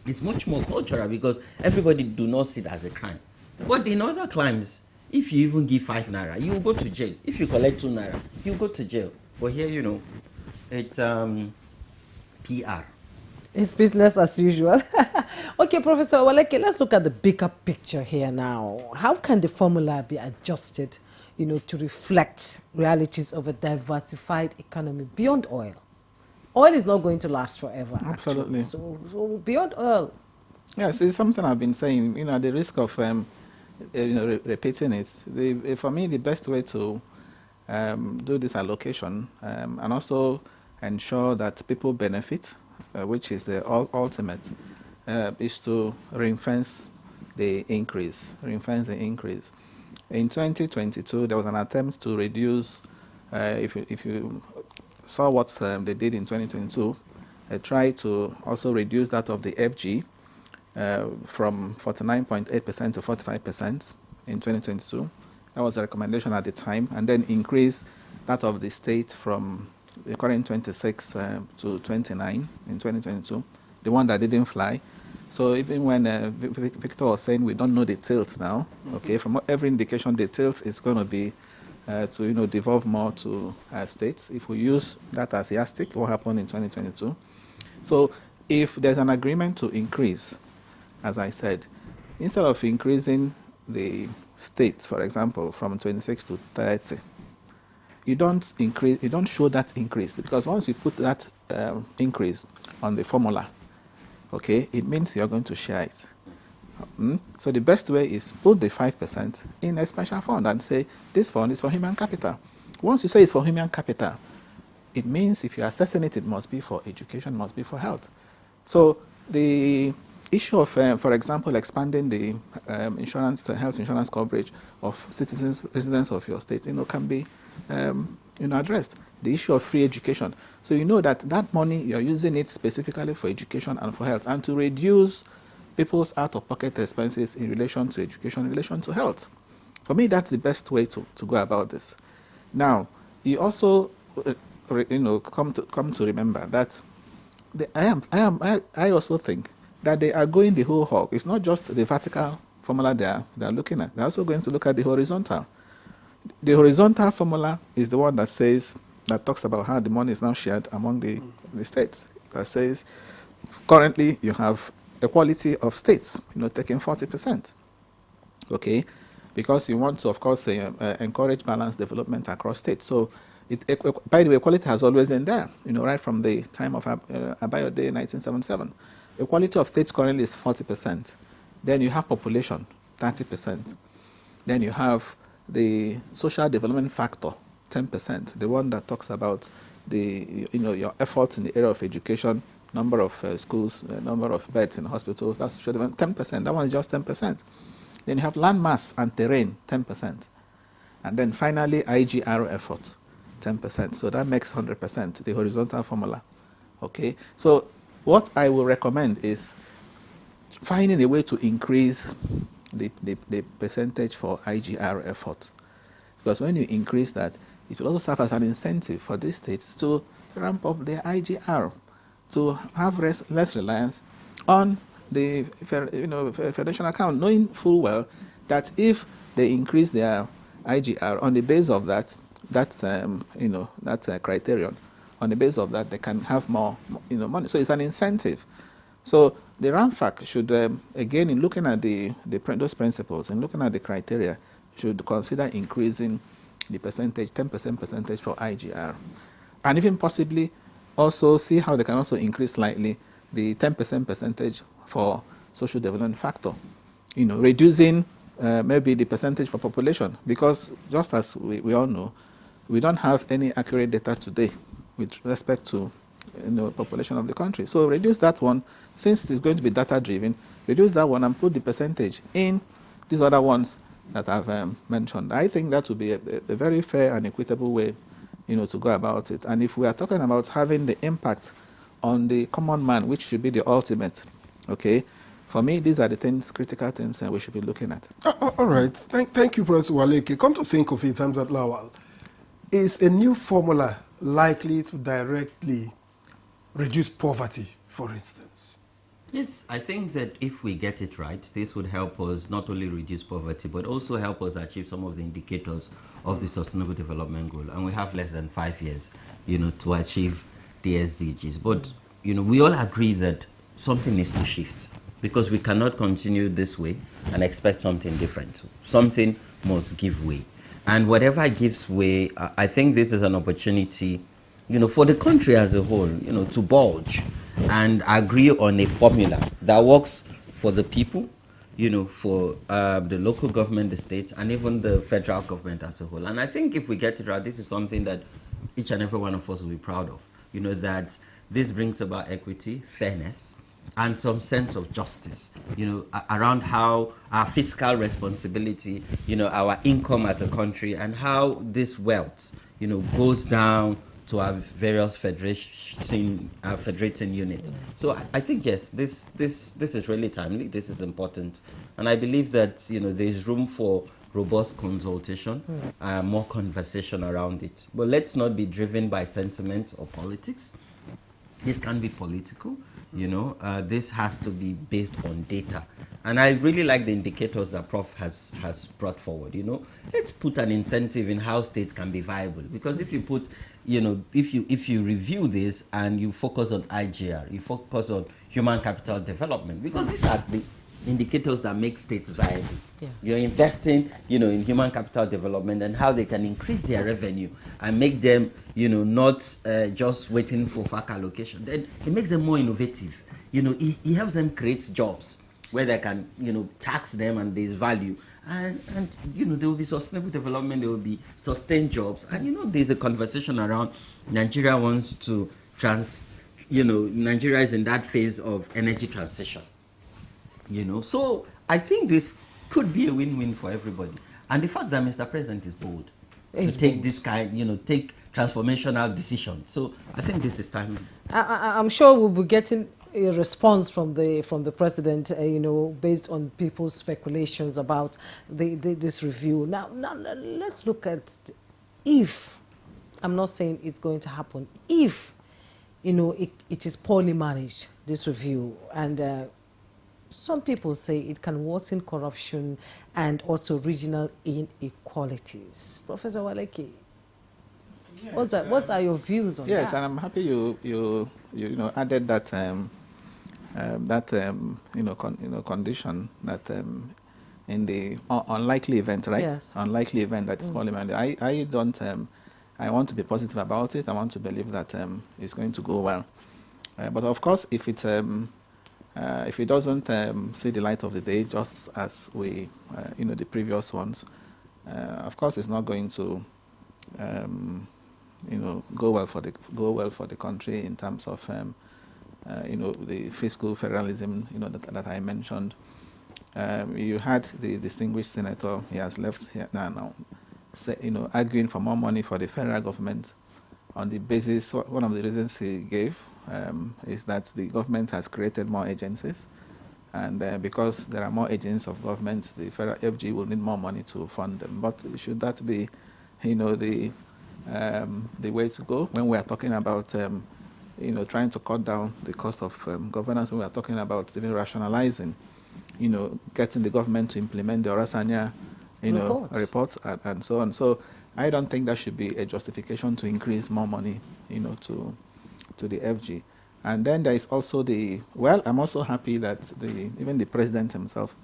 It's much more cultural because everybody do not see it as a crime. But in other crimes, if you even give 5 naira, you will go to jail. If you collect 2 naira, you will go to jail. But here, it's PR. It's business as usual. Okay, Professor Owaleke, let's look at the bigger picture here now. How can the formula be adjusted, to reflect realities of a diversified economy beyond oil? Oil is not going to last forever. Absolutely. So beyond oil. Yes, it's something I've been saying. At the risk of repeating it. For me, the best way to do this allocation and also ensure that people benefit, which is the ultimate, is to ring-fence the increase. In 2022, there was an attempt to reduce, if you saw what they did in 2022, they tried to also reduce that of the FG from 49.8% to 45% in 2022. That was a recommendation at the time, and then increase that of the state from the current 26 to 29 in 2022, the one that didn't fly. So even when Victor was saying we don't know the tilt now, okay, from every indication the tilt is going to be to devolve more to states. If we use that as yardstick, what happened in 2022? So if there's an agreement to increase, as I said, instead of increasing the states, for example, from 26 to 30, you don't show that increase, because once you put that increase on the formula, okay, it means you're going to share it. So the best way is put the 5% in a special fund and say this fund is for human capital. Once you say it's for human capital, it means if you're assessing it, it must be for education, must be for health. So the issue of, for example, expanding the health insurance coverage of citizens, residents of your state, can be addressed. The issue of free education. So that money, you're using it specifically for education and for health, and to reduce people's out-of-pocket expenses in relation to education, in relation to health. For me, that's the best way to go about this. Now, you also, come to remember that I also think that they are going the whole hog. It's not just the vertical formula they're looking at. They're also going to look at the horizontal. The horizontal formula is the one that talks about how the money is now shared among the states. That says currently you have equality of states, taking 40%. Okay, because you want to, of course, encourage balanced development across states. So, by the way, equality has always been there, right from the time of Abayode, 1977. Equality of states currently is 40%. Then you have population, 30%. Then you have the social development factor, 10%, the one that talks about your efforts in the area of education, number of schools, number of beds in hospitals, that's social development, 10%. That one is just 10%. Then you have land mass and terrain, 10%. And then finally, IGR effort, 10%. So that makes 100%, the horizontal formula. Okay? So what I will recommend is finding a way to increase the percentage for IGR effort. Because when you increase that, it will also serve as an incentive for these states to ramp up their IGR, to have less reliance on the federation account, knowing full well that if they increase their IGR on the basis of that criterion, on the basis of that they can have more money. So it's an incentive. So the RAMFAC should, again, in looking at those principles and looking at the criteria, should consider increasing the percentage, 10% percentage for IGR. And even possibly also see how they can also increase slightly the 10% percentage for social development factor, reducing maybe the percentage for population, because just as we all know, we don't have any accurate data today with respect to population of the country. So reduce that one, since it's going to be data driven, reduce that one and put the percentage in these other ones that I've mentioned. I think that would be a very fair and equitable way to go about it. And if we are talking about having the impact on the common man, which should be the ultimate, okay, for me, these are the critical things we should be looking at. All right. Thank you, Professor Waleke. Come to think of it, Hamzat Lawal, is a new formula likely to directly reduce poverty, for instance? Yes, I think that if we get it right, this would help us not only reduce poverty, but also help us achieve some of the indicators of the Sustainable Development Goal. And we have less than 5 years, to achieve the SDGs. But, we all agree that something needs to shift, because we cannot continue this way and expect something different. Something must give way. And whatever gives way, I think this is an opportunity, for the country as a whole, to bulge and agree on a formula that works for the people, for the local government, the state, and even the federal government as a whole. And I think if we get it right, this is something that each and every one of us will be proud of, that this brings about equity, fairness, and some sense of justice, around how our fiscal responsibility, our income as a country, and how this wealth, goes down to our various federating units. So I think, yes, this is really timely, this is important. And I believe that, there's room for robust consultation, more conversation around it. But let's not be driven by sentiment or politics. This can be political, this has to be based on data. And I really like the indicators that Prof has brought forward, Let's put an incentive in how states can be viable. Because if you put, if you review this and you focus on IGR, you focus on human capital development, because these are the indicators that make states viable. Yeah. You're investing, in human capital development and how they can increase their revenue and make them, not just waiting for FAC allocation. Then it makes them more innovative. It helps them create jobs where they can, tax them and there's value. And there will be sustainable development, there will be sustained jobs. And, there's a conversation around Nigeria wants to Nigeria is in that phase of energy transition. So I think this could be a win-win for everybody. And the fact that Mr. President is bold to take this kind, take transformational decisions. So I think this is timely. I'm sure we'll be getting a response from the president, based on people's speculations about this review. Now let's look at if, I'm not saying it's going to happen, if, it is poorly managed, this review, and some people say it can worsen corruption and also regional inequalities. Professor Waleke, yes, what are your views on that? Yes, and I'm happy you added that that condition that in the unlikely event, right? Yes. Unlikely event that is parliament. I don't. I want to be positive about it. I want to believe that it's going to go well. But of course, if it doesn't see the light of the day, just as we, the previous ones, of course, it's not going to, go well for the country in terms of, the fiscal federalism, that I mentioned. You had the distinguished senator. He has left here now, arguing for more money for the federal government on the basis. One of the reasons he gave is that the government has created more agencies, and because there are more agents of government, the federal FG will need more money to fund them. But should that be, the way to go when we are talking about, trying to cut down the cost of governance? When we are talking about even rationalizing, getting the government to implement the Orasanya, reports and so on. So I don't think that should be a justification to increase more money, to the FG. And then there is also I'm also happy that even the president himself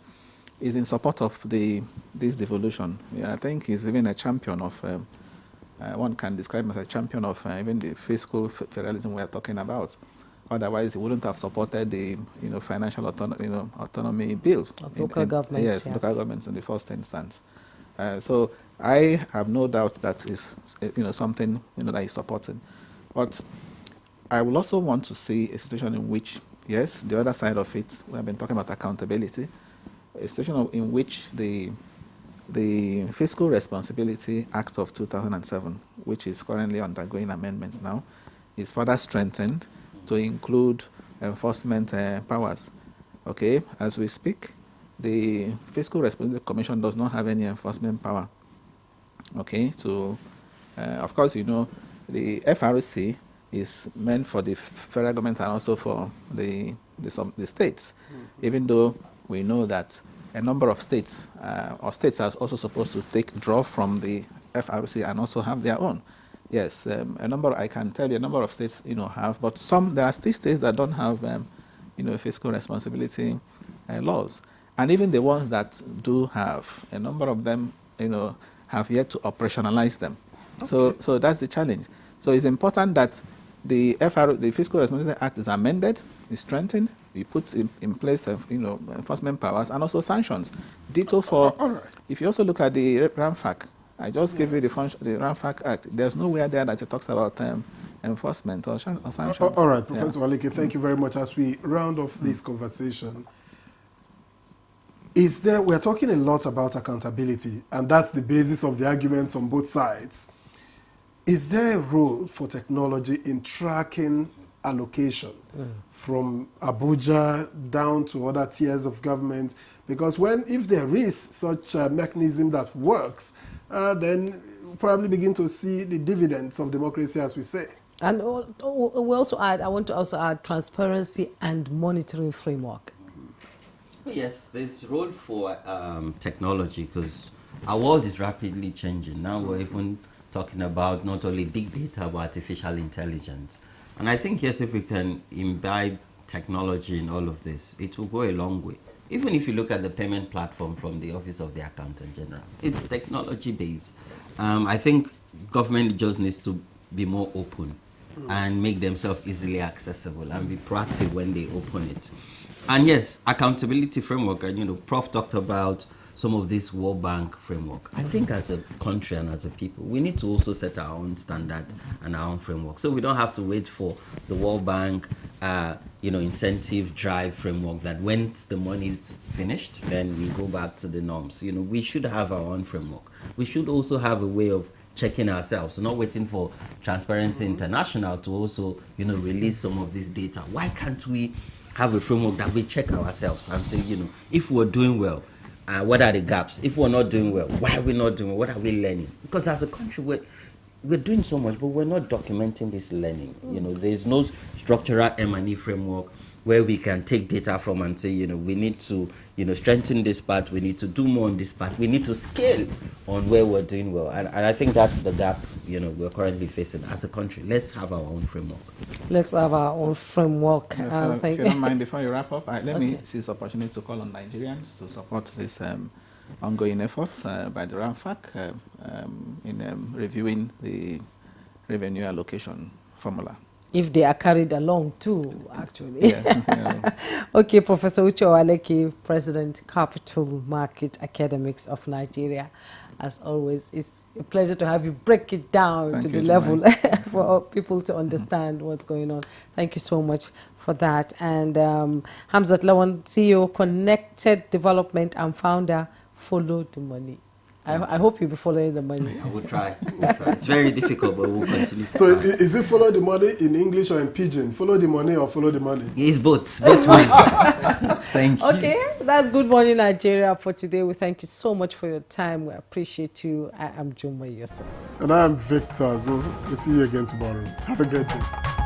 is in support of this devolution. I think he's even a champion of, one can describe him as a champion of even the fiscal federalism we are talking about. Otherwise, he wouldn't have supported the financial autonomy bill. Of local governments. Yes, local governments in the first instance. So I have no doubt that is something that is supported. But I will also want to see a situation in which, yes, the other side of it, we have been talking about accountability, a situation in which the Fiscal Responsibility Act of 2007, which is currently undergoing amendment now, is further strengthened to include enforcement powers. Okay, as we speak, the Fiscal Responsibility Commission does not have any enforcement power. Okay, of course, the FRC is meant for the federal government and also for the states, even though we know that a number of states, or states are also supposed to draw from the FRC and also have their own. Yes, I can tell you a number of states, have, but there are still states that don't have, fiscal responsibility laws. And even the ones that do have, a number of them, have yet to operationalize them. Okay. So that's the challenge. So it's important that the Fiscal Responsibility Act is amended, is strengthened, we put in place, enforcement powers and also sanctions. Ditto for, if you also look at the RAMFAC, I just gave you the RAMFAC Act. There's nowhere there that it talks about enforcement or sanctions. All right, Professor Waleke, thank you very much. As we round off this conversation, we're talking a lot about accountability, and that's the basis of the arguments on both sides. Is there a role for technology in tracking allocation from Abuja down to other tiers of government? Because if there is such a mechanism that works, then we'll probably begin to see the dividends of democracy, as we say. And I want to also add transparency and monitoring framework. Yes, there's role for technology, because our world is rapidly changing. Now we're even talking about not only big data, but artificial intelligence. And I think, yes, if we can imbibe technology in all of this, it will go a long way. Even if you look at the payment platform from the Office of the Accountant General, it's technology-based. I think government just needs to be more open and make themselves easily accessible and be proactive when they open it. And yes, accountability framework, and Prof talked about some of this World Bank framework. I think as a country and as a people, we need to also set our own standard and our own framework. So we don't have to wait for the World Bank, incentive drive framework that once the money is finished, then we go back to the norms. We should have our own framework. We should also have a way of checking ourselves, not waiting for Transparency International to also, release some of this data. Why can't we have a framework that we check ourselves and say, if we're doing well, what are the gaps? If we're not doing well, why are we not doing well? What are we learning? Because as a country, we're doing so much, but we're not documenting this learning. There's no structural M&E framework. where we can take data from and say, we need to, strengthen this part, we need to do more on this part, we need to scale on where we're doing well. And I think that's the gap, we're currently facing as a country. Let's have our own framework. Let's have our own framework. If you don't mind, before you wrap up, let me seize the opportunity to call on Nigerians to support this ongoing efforts by the RAMFAC in reviewing the revenue allocation formula. If they are carried along too, actually. Yeah. Okay, Professor Uche Owaleke, President, Capital Market Academics of Nigeria. As always, it's a pleasure to have you break it down to the level for people to understand what's going on. Thank you so much for that. And Hamzat Lawan, CEO, Connected Development and founder, Follow the Money. I hope you'll be following the money. I will try. It's very difficult, but we'll continue. So is it follow the money in English or in Pidgin? Follow the money or follow the money? It's both ways. Thank you. Okay, that's Good Morning Nigeria for today. We thank you so much for your time. We appreciate you. I am Juma Yusuf. And I am Victor Azu. We'll see you again tomorrow. Have a great day.